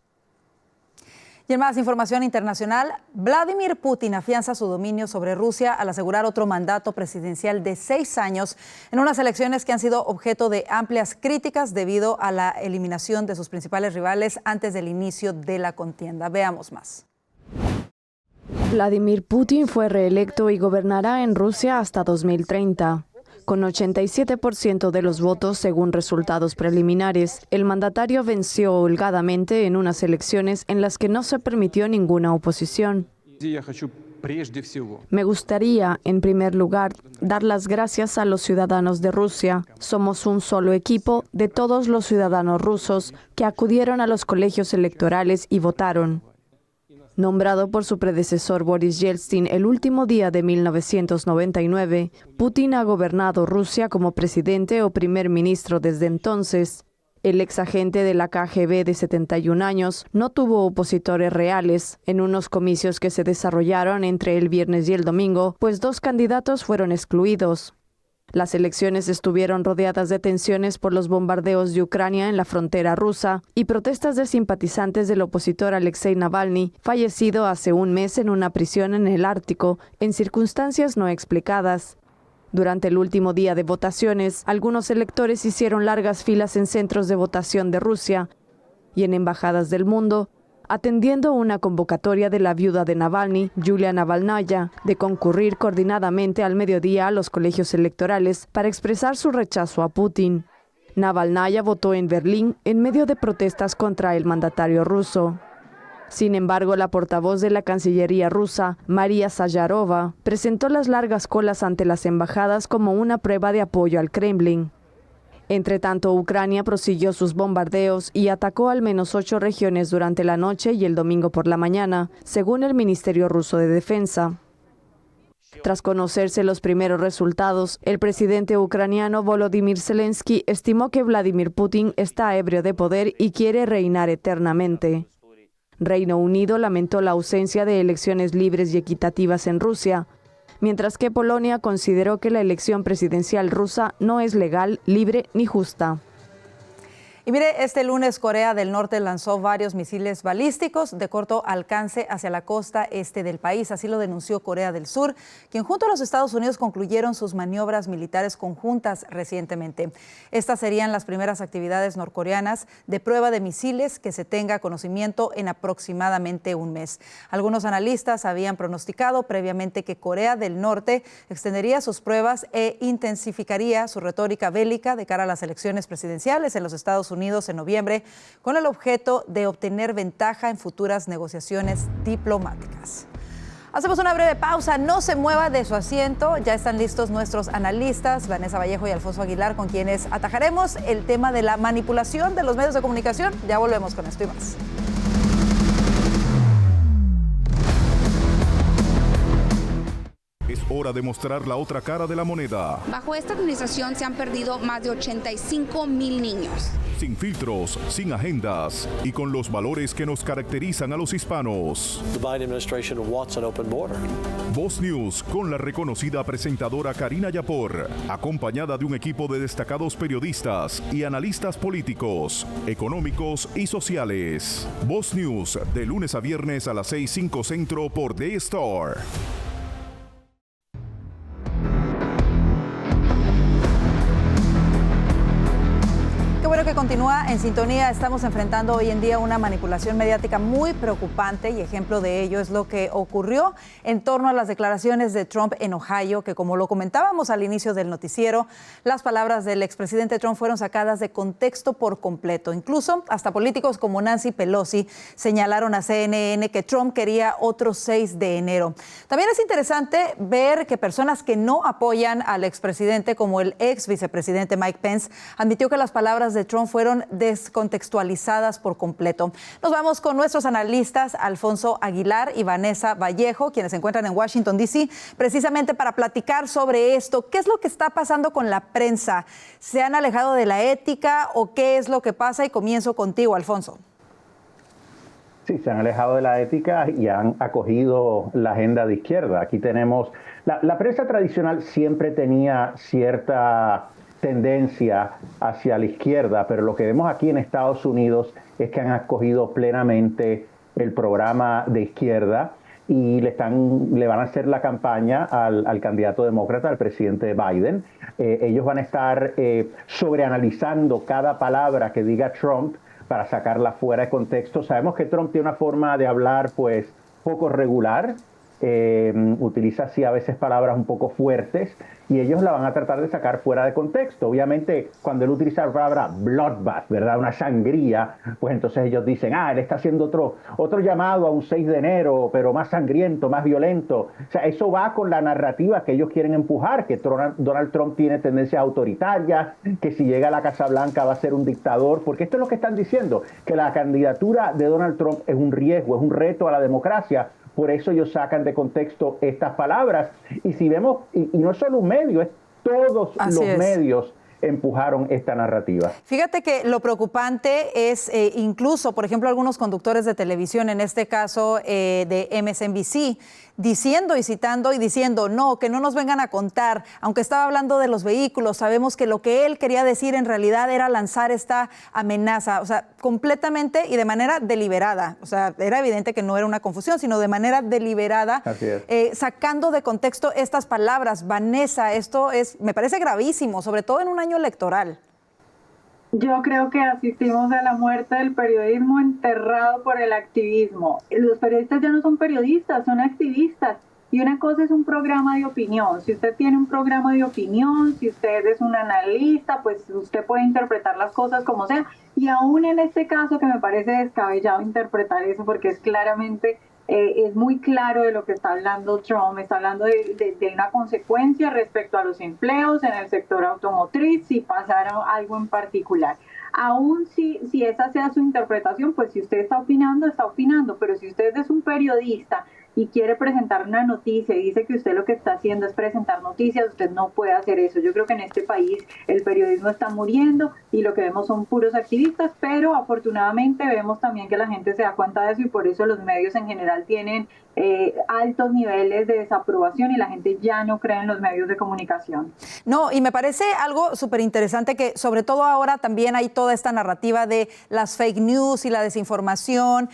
Y en más información internacional, Vladimir Putin afianza su dominio sobre Rusia al asegurar otro mandato presidencial de 6 años en unas elecciones que han sido objeto de amplias críticas debido a la eliminación de sus principales rivales antes del inicio de la contienda. Veamos más. Vladimir Putin fue reelecto y gobernará en Rusia hasta 2030. Con 87% de los votos según resultados preliminares, el mandatario venció holgadamente en unas elecciones en las que no se permitió ninguna oposición. Me gustaría, en primer lugar, dar las gracias a los ciudadanos de Rusia. Somos un solo equipo de todos los ciudadanos rusos que acudieron a los colegios electorales y votaron. Nombrado por su predecesor Boris Yeltsin el último día de 1999, Putin ha gobernado Rusia como presidente o primer ministro desde entonces. El exagente de la KGB de 71 años no tuvo opositores reales en unos comicios que se desarrollaron entre el viernes y el domingo, pues 2 candidatos fueron excluidos. Las elecciones estuvieron rodeadas de tensiones por los bombardeos de Ucrania en la frontera rusa y protestas de simpatizantes del opositor Alexei Navalny, fallecido hace un mes en una prisión en el Ártico, en circunstancias no explicadas. Durante el último día de votaciones, algunos electores hicieron largas filas en centros de votación de Rusia y en embajadas del mundo, atendiendo una convocatoria de la viuda de Navalny, Yulia Navalnaya, de concurrir coordinadamente al mediodía a los colegios electorales para expresar su rechazo a Putin. Navalnaya votó en Berlín en medio de protestas contra el mandatario ruso. Sin embargo, la portavoz de la Cancillería rusa, María Sayarova, presentó las largas colas ante las embajadas como una prueba de apoyo al Kremlin. Entre tanto, Ucrania prosiguió sus bombardeos y atacó al menos 8 regiones durante la noche y el domingo por la mañana, según el Ministerio Ruso de Defensa. Tras conocerse los primeros resultados, el presidente ucraniano Volodymyr Zelensky estimó que Vladimir Putin está ebrio de poder y quiere reinar eternamente. Reino Unido lamentó la ausencia de elecciones libres y equitativas en Rusia, mientras que Polonia consideró que la elección presidencial rusa no es legal, libre ni justa. Y mire, este lunes Corea del Norte lanzó varios misiles balísticos de corto alcance hacia la costa este del país. Así lo denunció Corea del Sur, quien junto a los Estados Unidos concluyeron sus maniobras militares conjuntas recientemente. Estas serían las primeras actividades norcoreanas de prueba de misiles que se tenga conocimiento en aproximadamente un mes. Algunos analistas habían pronosticado previamente que Corea del Norte extendería sus pruebas e intensificaría su retórica bélica de cara a las elecciones presidenciales en los Estados Unidos en noviembre, con el objeto de obtener ventaja en futuras negociaciones diplomáticas. Hacemos una breve pausa, no se mueva de su asiento, ya están listos nuestros analistas, Vanessa Vallejo y Alfonso Aguilar, con quienes atajaremos el tema de la manipulación de los medios de comunicación. Ya volvemos con esto y más. Es hora de mostrar la otra cara de la moneda. Bajo esta administración se han perdido más de 85,000 niños. Sin filtros, sin agendas y con los valores que nos caracterizan a los hispanos. The Biden administration wants an open border. Voz News con la reconocida presentadora Karina Yapor, acompañada de un equipo de destacados periodistas y analistas políticos, económicos y sociales. Voz News de lunes a viernes a las 6:05 Centro por The Star. Bueno, que continúa en sintonía. Estamos enfrentando hoy en día una manipulación mediática muy preocupante y ejemplo de ello es lo que ocurrió en torno a las declaraciones de Trump en Ohio, que como lo comentábamos al inicio del noticiero, las palabras del expresidente Trump fueron sacadas de contexto por completo. Incluso hasta políticos como Nancy Pelosi señalaron a CNN que Trump quería otro 6 de enero. También es interesante ver que personas que no apoyan al expresidente, como el ex vicepresidente Mike Pence, admitió que las palabras de Trump fueron descontextualizadas por completo. Nos vamos con nuestros analistas Alfonso Aguilar y Vanessa Vallejo, quienes se encuentran en Washington, D.C., precisamente para platicar sobre esto. ¿Qué es lo que está pasando con la prensa? ¿Se han alejado de la ética o qué es lo que pasa? Y comienzo contigo, Alfonso. Sí, se han alejado de la ética y han acogido la agenda de izquierda. Aquí tenemos, la prensa tradicional siempre tenía cierta tendencia hacia la izquierda, pero lo que vemos aquí en Estados Unidos es que han acogido plenamente el programa de izquierda y le van a hacer la campaña al candidato demócrata, al presidente Biden. Ellos van a estar sobreanalizando cada palabra que diga Trump para sacarla fuera de contexto. Sabemos que Trump tiene una forma de hablar pues poco regular, utiliza así a veces palabras un poco fuertes y ellos la van a tratar de sacar fuera de contexto. Obviamente, cuando él utiliza la palabra bloodbath, ¿verdad? Una sangría, pues entonces ellos dicen, él está haciendo otro llamado a un 6 de enero, pero más sangriento, más violento. O sea, eso va con la narrativa que ellos quieren empujar, que Donald Trump tiene tendencias autoritarias, que si llega a la Casa Blanca va a ser un dictador, porque esto es lo que están diciendo, que la candidatura de Donald Trump es un riesgo, es un reto a la democracia. Por eso ellos sacan de contexto estas palabras. Y si vemos, y no es solo un medio, es todos los medios empujaron esta narrativa. Fíjate que lo preocupante es incluso, por ejemplo, algunos conductores de televisión, en este caso de MSNBC, diciendo y citando y diciendo, no, que no nos vengan a contar, aunque estaba hablando de los vehículos, sabemos que lo que él quería decir en realidad era lanzar esta amenaza, o sea, completamente y de manera deliberada, o sea, era evidente que no era una confusión, sino de manera deliberada, sacando de contexto estas palabras. Vanessa, esto me parece gravísimo, sobre todo en un año electoral. Yo creo que asistimos a la muerte del periodismo enterrado por el activismo. Los periodistas ya no son periodistas, son activistas. Y una cosa es un programa de opinión. Si usted tiene un programa de opinión, si usted es un analista, pues usted puede interpretar las cosas como sea. Y aún en este caso, que me parece descabellado interpretar eso, porque es claramente... es muy claro de lo que está hablando Trump, está hablando de una consecuencia respecto a los empleos en el sector automotriz, si pasara algo en particular. Aún si esa sea su interpretación, pues si usted está opinando, pero si usted es un periodista y quiere presentar una noticia y dice que usted lo que está haciendo es presentar noticias, usted no puede hacer eso. Yo creo que en este país el periodismo está muriendo y lo que vemos son puros activistas, pero afortunadamente vemos también que la gente se da cuenta de eso y por eso los medios en general tienen altos niveles de desaprobación y la gente ya no cree en los medios de comunicación. No, y me parece algo súper interesante que sobre todo ahora también hay toda esta narrativa de las fake news y la desinformación,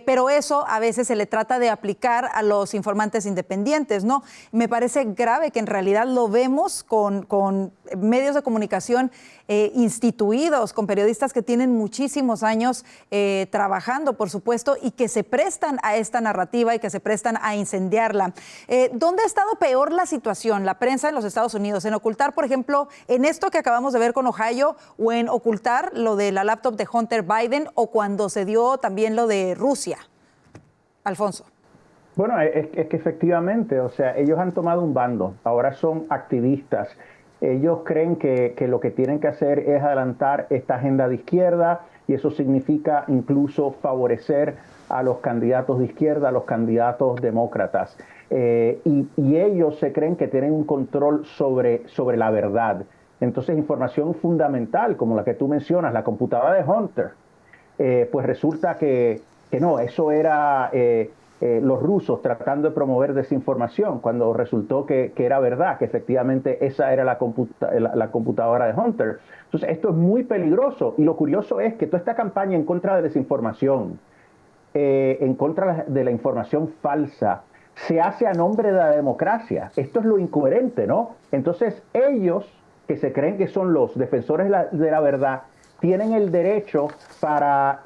pero eso a veces se le trata de aplicar a los informantes independientes, ¿no? Me parece grave que en realidad lo vemos con medios de comunicación instituidos, con periodistas que tienen muchísimos años trabajando, por supuesto, y que se prestan a esta narrativa y que se prestan a incendiarla. ¿Dónde ha estado peor la situación, la prensa en los Estados Unidos? ¿En ocultar, por ejemplo, en esto que acabamos de ver con Ohio, o en ocultar lo de la laptop de Hunter Biden, o cuando se dio también lo de Rusia? Alfonso. Bueno, es que efectivamente, o sea, ellos han tomado un bando, ahora son activistas. Ellos creen que lo que tienen que hacer es adelantar esta agenda de izquierda y eso significa incluso favorecer a los candidatos de izquierda, a los candidatos demócratas. Y ellos se creen que tienen un control sobre la verdad. Entonces, información fundamental, como la que tú mencionas, la computadora de Hunter, pues resulta que no, eso era los rusos tratando de promover desinformación, cuando resultó que era verdad, que efectivamente esa era la computadora de Hunter. Entonces, esto es muy peligroso. Y lo curioso es que toda esta campaña en contra de desinformación, en contra de la información falsa, se hace a nombre de la democracia. Esto es lo incoherente, ¿no? Entonces, ellos, que se creen que son los defensores de la verdad, tienen el derecho para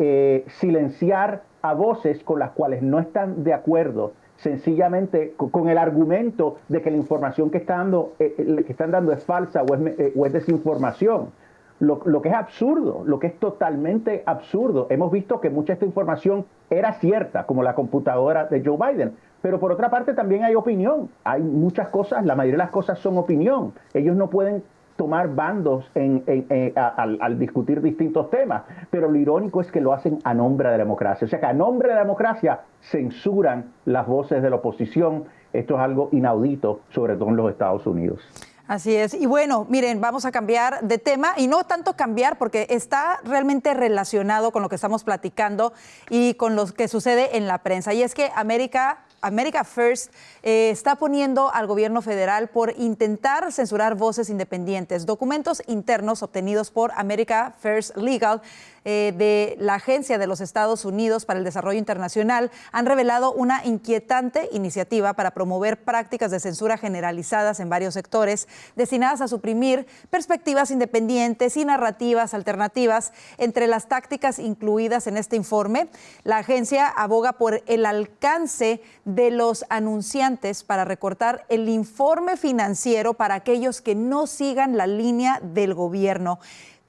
silenciar a voces con las cuales no están de acuerdo, sencillamente con el argumento de que la información que están dando es falsa o es desinformación. Lo que es absurdo, lo que es totalmente absurdo. Hemos visto que mucha de esta información era cierta, como la computadora de Joe Biden, pero por otra parte también hay opinión. Hay muchas cosas, la mayoría de las cosas son opinión. Ellos no pueden tomar bandos al discutir distintos temas, pero lo irónico es que lo hacen a nombre de la democracia. O sea que a nombre de la democracia censuran las voces de la oposición. Esto es algo inaudito, sobre todo en los Estados Unidos. Así es. Y bueno, miren, vamos a cambiar de tema, y no tanto cambiar porque está realmente relacionado con lo que estamos platicando y con lo que sucede en la prensa. Y es que America First está poniendo al gobierno federal por intentar censurar voces independientes. Documentos internos obtenidos por America First Legal de la Agencia de los Estados Unidos para el Desarrollo Internacional han revelado una inquietante iniciativa para promover prácticas de censura generalizadas en varios sectores destinadas a suprimir perspectivas independientes y narrativas alternativas. Entre las tácticas incluidas en este informe, la agencia aboga por el alcance de los anunciantes para recortar el informe financiero para aquellos que no sigan la línea del gobierno.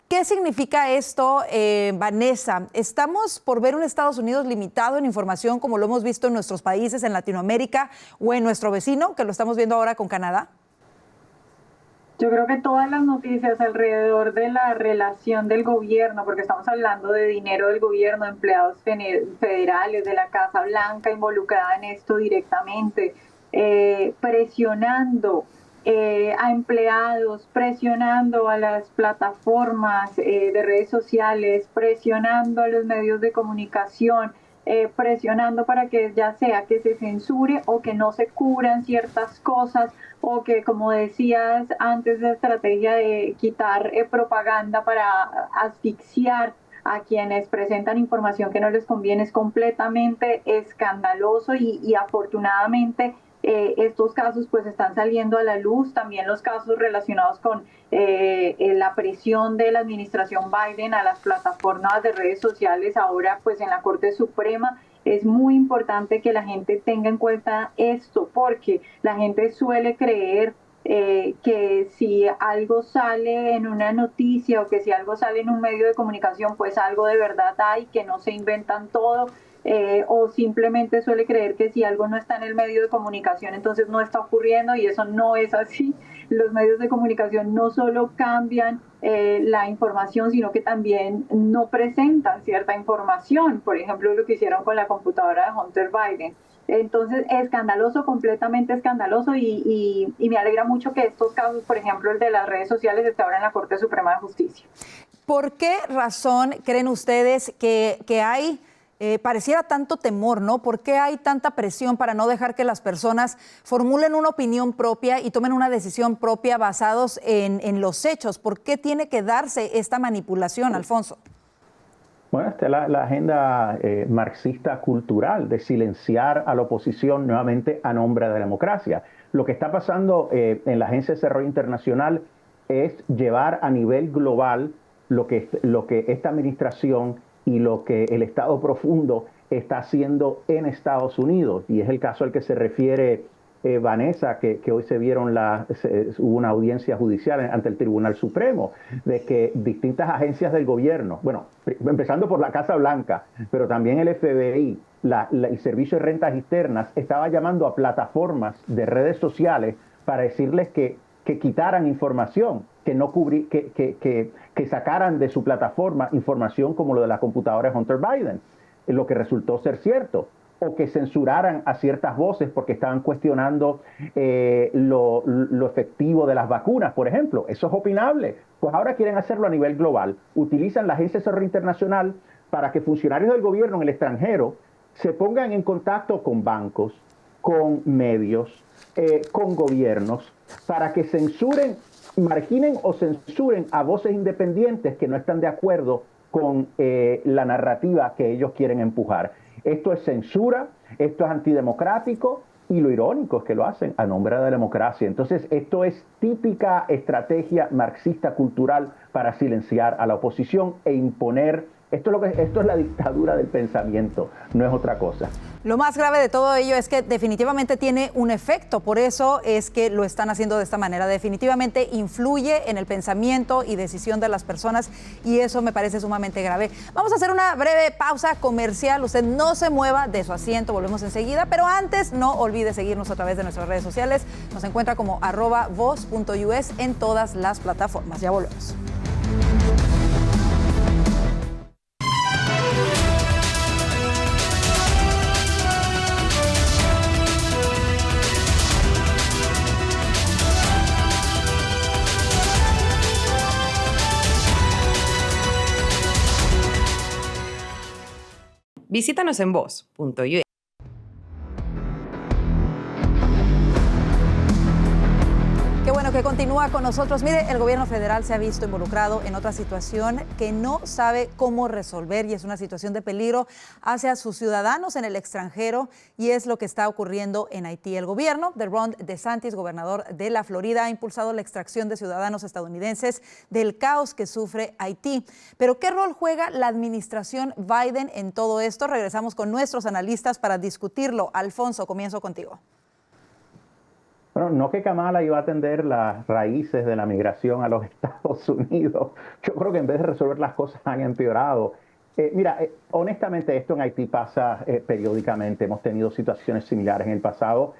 ¿Qué significa esto, Vanessa? ¿Estamos por ver un Estados Unidos limitado en información como lo hemos visto en nuestros países, en Latinoamérica o en nuestro vecino, que lo estamos viendo ahora con Canadá? Yo creo que todas las noticias alrededor de la relación del gobierno, porque estamos hablando de dinero del gobierno, empleados federales, de la Casa Blanca involucrada en esto directamente, presionando a empleados, presionando a las plataformas de redes sociales, presionando a los medios de comunicación, presionando para que ya sea que se censure o que no se cubran ciertas cosas, o que, como decías antes, la estrategia de quitar propaganda para asfixiar a quienes presentan información que no les conviene es completamente escandaloso y afortunadamente estos casos pues están saliendo a la luz, también los casos relacionados con la presión de la administración Biden a las plataformas de redes sociales ahora pues en la Corte Suprema. Es muy importante que la gente tenga en cuenta esto, porque la gente suele creer que si algo sale en una noticia o que si algo sale en un medio de comunicación, pues algo de verdad hay, que no se inventan todo. O simplemente suele creer que si algo no está en el medio de comunicación, entonces no está ocurriendo, y eso no es así. Los medios de comunicación no solo cambian la información, sino que también no presentan cierta información. Por ejemplo, lo que hicieron con la computadora de Hunter Biden. Entonces, escandaloso, completamente escandaloso, y me alegra mucho que estos casos, por ejemplo, el de las redes sociales, esté ahora en la Corte Suprema de Justicia. ¿Por qué razón creen ustedes que hay, pareciera tanto temor, ¿no? ¿Por qué hay tanta presión para no dejar que las personas formulen una opinión propia y tomen una decisión propia basados en los hechos? ¿Por qué tiene que darse esta manipulación, Alfonso? Bueno, esta es la agenda marxista cultural de silenciar a la oposición nuevamente a nombre de la democracia. Lo que está pasando en la Agencia de Desarrollo Internacional es llevar a nivel global lo que esta administración y lo que el Estado profundo está haciendo en Estados Unidos. Y es el caso al que se refiere Vanessa, que hoy hubo una audiencia judicial ante el Tribunal Supremo, de que distintas agencias del gobierno, bueno, empezando por la Casa Blanca, pero también el FBI, el Servicio de Rentas Externas, estaba llamando a plataformas de redes sociales para decirles que quitaran información, que sacaran de su plataforma información como lo de la computadora de Hunter Biden, lo que resultó ser cierto, o que censuraran a ciertas voces porque estaban cuestionando lo efectivo de las vacunas, por ejemplo. Eso es opinable. Pues ahora quieren hacerlo a nivel global. Utilizan la Agencia de Desarrollo Internacional para que funcionarios del gobierno en el extranjero se pongan en contacto con bancos, con medios, con gobiernos, para que marginen o censuren a voces independientes que no están de acuerdo con la narrativa que ellos quieren empujar. Esto es censura, esto es antidemocrático, y lo irónico es que lo hacen a nombre de la democracia. Entonces, esto es típica estrategia marxista cultural para silenciar a la oposición e imponer. Esto es la dictadura del pensamiento, no es otra cosa. Lo más grave de todo ello es que definitivamente tiene un efecto, por eso es que lo están haciendo de esta manera. Definitivamente influye en el pensamiento y decisión de las personas, y eso me parece sumamente grave. Vamos a hacer una breve pausa comercial. Usted no se mueva de su asiento, volvemos enseguida, pero antes no olvide seguirnos a través de nuestras redes sociales. Nos encuentra como @voz.us en todas las plataformas. Ya volvemos. Visítanos en voz.us. Qué bueno que continúa con nosotros. Mire, el gobierno federal se ha visto involucrado en otra situación que no sabe cómo resolver, y es una situación de peligro hacia sus ciudadanos en el extranjero, y es lo que está ocurriendo en Haití. El gobierno de Ron DeSantis, gobernador de la Florida, ha impulsado la extracción de ciudadanos estadounidenses del caos que sufre Haití. Pero ¿qué rol juega la administración Biden en todo esto? Regresamos con nuestros analistas para discutirlo. Alfonso, comienzo contigo. Bueno, no que Kamala iba a atender las raíces de la migración a los Estados Unidos. Yo creo que en vez de resolver las cosas han empeorado. Honestamente, esto en Haití pasa periódicamente. Hemos tenido situaciones similares en el pasado.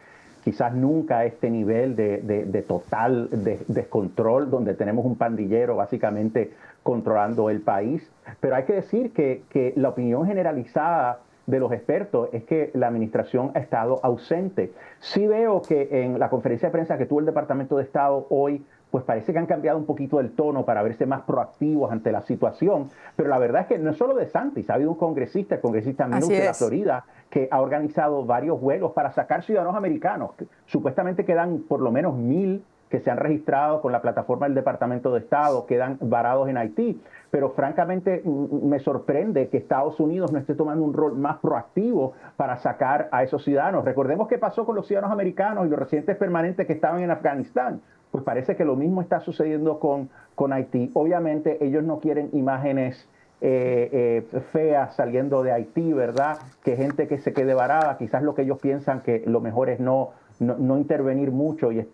Quizás nunca a este nivel de total descontrol, donde tenemos un pandillero básicamente controlando el país. Pero hay que decir que la opinión generalizada de los expertos es que la administración ha estado ausente. Sí veo que en la conferencia de prensa que tuvo el Departamento de Estado hoy, pues parece que han cambiado un poquito el tono para verse más proactivos ante la situación, pero la verdad es que no es solo DeSantis, ha habido un congresista, el congresista Mills de la Florida, que ha organizado varios vuelos para sacar ciudadanos americanos, que supuestamente quedan por lo menos 1,000 que se han registrado con la plataforma del Departamento de Estado, quedan varados en Haití. Pero francamente me sorprende que Estados Unidos no esté tomando un rol más proactivo para sacar a esos ciudadanos. Recordemos qué pasó con los ciudadanos americanos y los residentes permanentes que estaban en Afganistán. Pues parece que lo mismo está sucediendo con Haití. Obviamente ellos no quieren imágenes feas saliendo de Haití, ¿verdad? Que gente que se quede varada. Quizás lo que ellos piensan que lo mejor es no intervenir mucho y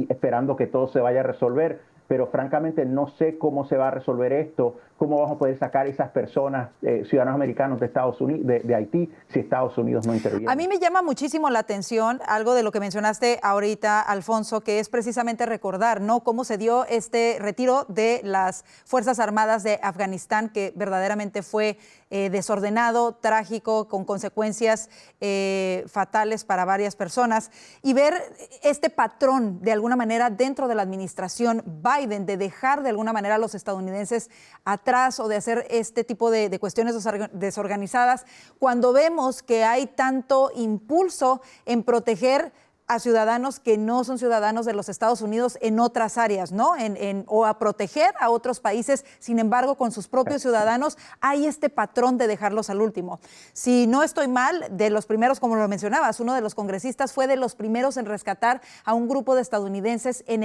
esperando que todo se vaya a resolver. Pero francamente no sé cómo se va a resolver esto ¿Cómo vamos a poder sacar a esas personas, ciudadanos americanos de Estados Unidos, de Haití, si Estados Unidos no interviene? A mí me llama muchísimo la atención algo de lo que mencionaste ahorita, Alfonso, que es precisamente recordar, ¿no?, cómo se dio este retiro de las Fuerzas Armadas de Afganistán, que verdaderamente fue desordenado, trágico, con consecuencias fatales para varias personas, y ver este patrón de alguna manera dentro de la administración Biden de dejar de alguna manera a los estadounidenses atrás o de hacer este tipo de cuestiones desorganizadas, cuando vemos que hay tanto impulso en proteger a ciudadanos que no son ciudadanos de los Estados Unidos en otras áreas, ¿no? O a proteger a otros países, sin embargo, con sus propios ciudadanos hay este patrón de dejarlos al último. Si no estoy mal, de los primeros, como lo mencionabas, uno de los congresistas fue de los primeros en rescatar a un grupo de estadounidenses en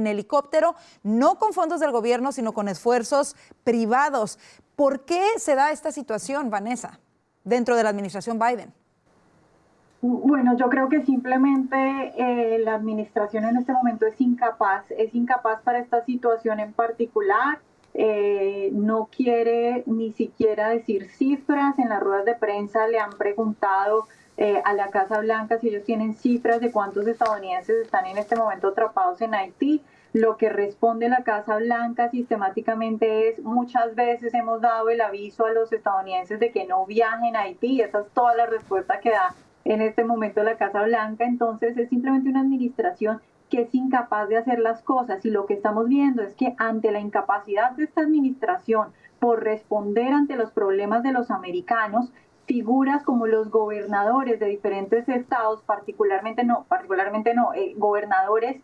helicóptero, no con fondos del gobierno, sino con esfuerzos privados. ¿Por qué se da esta situación, Vanessa, dentro de la administración Biden? Bueno, yo creo que simplemente la administración en este momento es incapaz para esta situación en particular. No quiere ni siquiera decir cifras. En las ruedas de prensa le han preguntado a la Casa Blanca si ellos tienen cifras de cuántos estadounidenses están en este momento atrapados en Haití. Lo que responde la Casa Blanca sistemáticamente es: muchas veces hemos dado el aviso a los estadounidenses de que no viajen a Haití. Esa es toda la respuesta que da en este momento la Casa Blanca. Entonces es simplemente una administración que es incapaz de hacer las cosas, y lo que estamos viendo es que ante la incapacidad de esta administración por responder ante los problemas de los americanos, figuras como los gobernadores de diferentes estados, gobernadores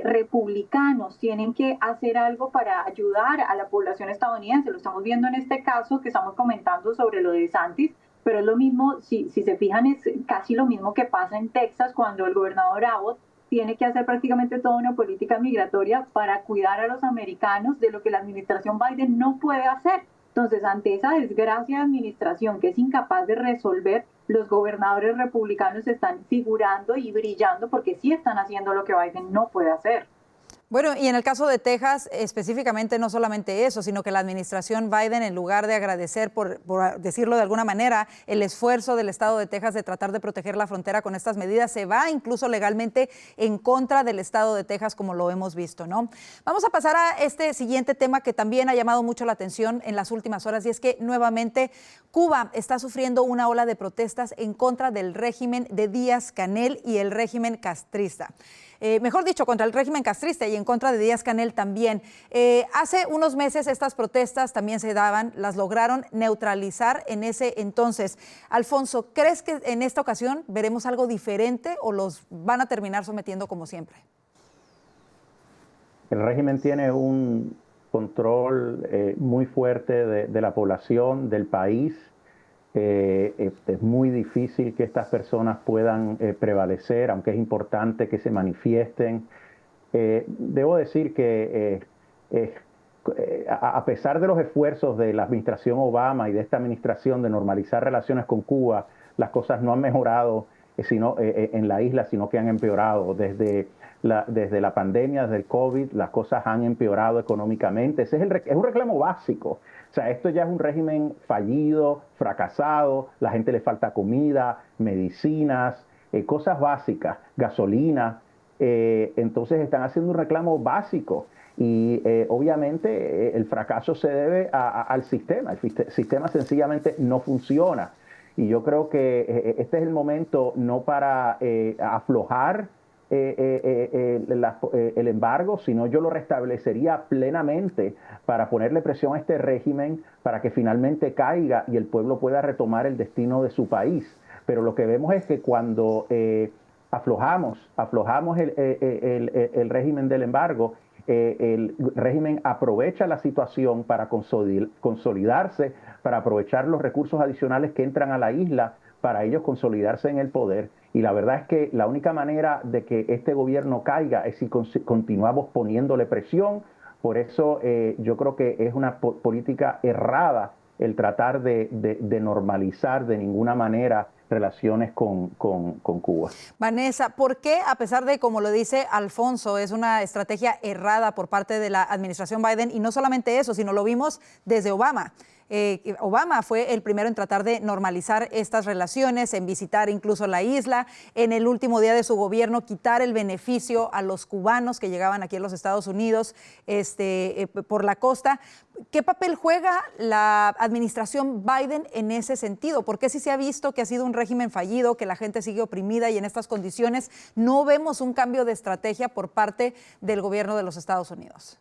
republicanos, tienen que hacer algo para ayudar a la población estadounidense. Lo estamos viendo en este caso que estamos comentando sobre lo de DeSantis, pero es lo mismo, si se fijan, es casi lo mismo que pasa en Texas, cuando el gobernador Abbott tiene que hacer prácticamente toda una política migratoria para cuidar a los americanos, de lo que la administración Biden no puede hacer. Entonces, ante esa desgracia de administración que es incapaz de resolver, los gobernadores republicanos están figurando y brillando porque sí están haciendo lo que Biden no puede hacer. Bueno, y en el caso de Texas, específicamente, no solamente eso, sino que la administración Biden, en lugar de agradecer, por decirlo de alguna manera, el esfuerzo del estado de Texas de tratar de proteger la frontera con estas medidas, se va incluso legalmente en contra del estado de Texas, como lo hemos visto, ¿no? Vamos a pasar a este siguiente tema que también ha llamado mucho la atención en las últimas horas, y es que nuevamente Cuba está sufriendo una ola de protestas en contra del régimen de Díaz-Canel y el régimen castrista. Mejor dicho, contra el régimen castrista y en contra de Díaz-Canel también. Hace unos meses estas protestas también se daban, las lograron neutralizar en ese entonces. Alfonso, ¿crees que en esta ocasión veremos algo diferente o los van a terminar sometiendo como siempre? El régimen tiene un control muy fuerte de la población, del país. Es muy difícil que estas personas puedan prevalecer, aunque es importante que se manifiesten. Debo decir que a pesar de los esfuerzos de la administración Obama y de esta administración de normalizar relaciones con Cuba, las cosas no han mejorado en la isla, sino que han empeorado. Desde la pandemia, desde el COVID, las cosas han empeorado económicamente. Es un reclamo básico. O sea, esto ya es un régimen fallido, fracasado, la gente le falta comida, medicinas, cosas básicas, gasolina. Entonces están haciendo un reclamo básico y obviamente el fracaso se debe al sistema. El sistema sencillamente no funciona. Y yo creo que este es el momento no para aflojar el embargo, sino yo lo restablecería plenamente para ponerle presión a este régimen para que finalmente caiga y el pueblo pueda retomar el destino de su país. Pero lo que vemos es que cuando aflojamos el régimen del embargo, el régimen aprovecha la situación para consolidarse, para aprovechar los recursos adicionales que entran a la isla, para ellos consolidarse en el poder. Y la verdad es que la única manera de que este gobierno caiga es si continuamos poniéndole presión. Por eso yo creo que es una política errada el tratar de normalizar de ninguna manera relaciones con Cuba. Vanessa, ¿por qué, a pesar de, como lo dice Alfonso, es una estrategia errada por parte de la administración Biden, y no solamente eso, sino lo vimos desde Obama? Obama fue el primero en tratar de normalizar estas relaciones, en visitar incluso la isla, en el último día de su gobierno quitar el beneficio a los cubanos que llegaban aquí a los Estados Unidos por la costa. ¿Qué papel juega la administración Biden en ese sentido? Porque sí se ha visto que ha sido un régimen fallido, que la gente sigue oprimida y en estas condiciones no vemos un cambio de estrategia por parte del gobierno de los Estados Unidos.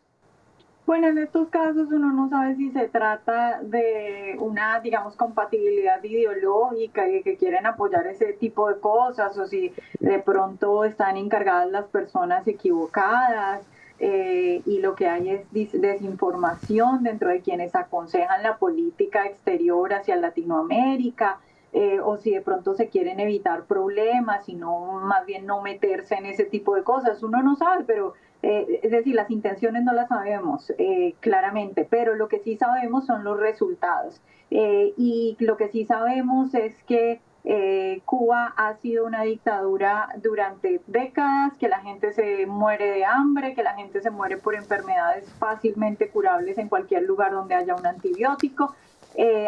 Bueno, en estos casos uno no sabe si se trata de una, digamos, compatibilidad ideológica y que quieren apoyar ese tipo de cosas, o si de pronto están encargadas las personas equivocadas, y lo que hay es desinformación dentro de quienes aconsejan la política exterior hacia Latinoamérica, o si de pronto se quieren evitar problemas y no, más bien no meterse en ese tipo de cosas. Uno no sabe, pero es decir, las intenciones no las sabemos claramente, pero lo que sí sabemos son los resultados. Y lo que sí sabemos es que Cuba ha sido una dictadura durante décadas, que la gente se muere de hambre, que la gente se muere por enfermedades fácilmente curables en cualquier lugar donde haya un antibiótico.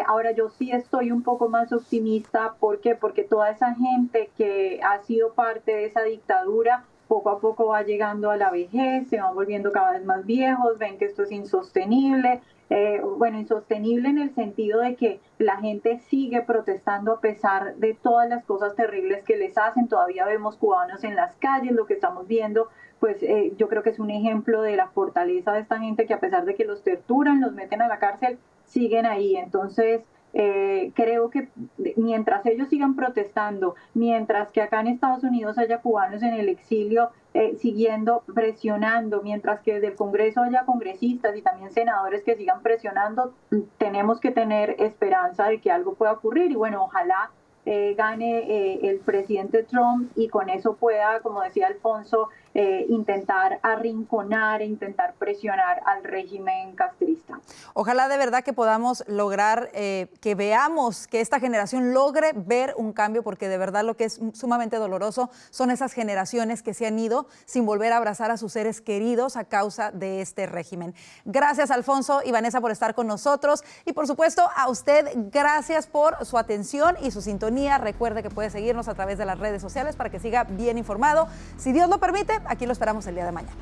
Ahora yo sí estoy un poco más optimista. ¿Por qué? Porque toda esa gente que ha sido parte de esa dictadura poco a poco va llegando a la vejez, se van volviendo cada vez más viejos, ven que esto es insostenible. Insostenible en el sentido de que la gente sigue protestando a pesar de todas las cosas terribles que les hacen. Todavía vemos cubanos en las calles. Lo que estamos viendo, pues yo creo que es un ejemplo de la fortaleza de esta gente, que a pesar de que los torturan, los meten a la cárcel, siguen ahí. Entonces creo que mientras ellos sigan protestando, mientras que acá en Estados Unidos haya cubanos en el exilio siguiendo presionando, mientras que desde el Congreso haya congresistas y también senadores que sigan presionando, tenemos que tener esperanza de que algo pueda ocurrir. Y bueno, ojalá gane el presidente Trump y con eso pueda, como decía Alfonso, intentar arrinconar e intentar presionar al régimen castrista. Ojalá de verdad que podamos lograr que veamos, que esta generación logre ver un cambio, porque de verdad lo que es sumamente doloroso son esas generaciones que se han ido sin volver a abrazar a sus seres queridos a causa de este régimen. Gracias, Alfonso y Vanessa, por estar con nosotros, y por supuesto a usted, gracias por su atención y su sintonía. Recuerde que puede seguirnos a través de las redes sociales para que siga bien informado. Si Dios lo permite, aquí lo esperamos el día de mañana.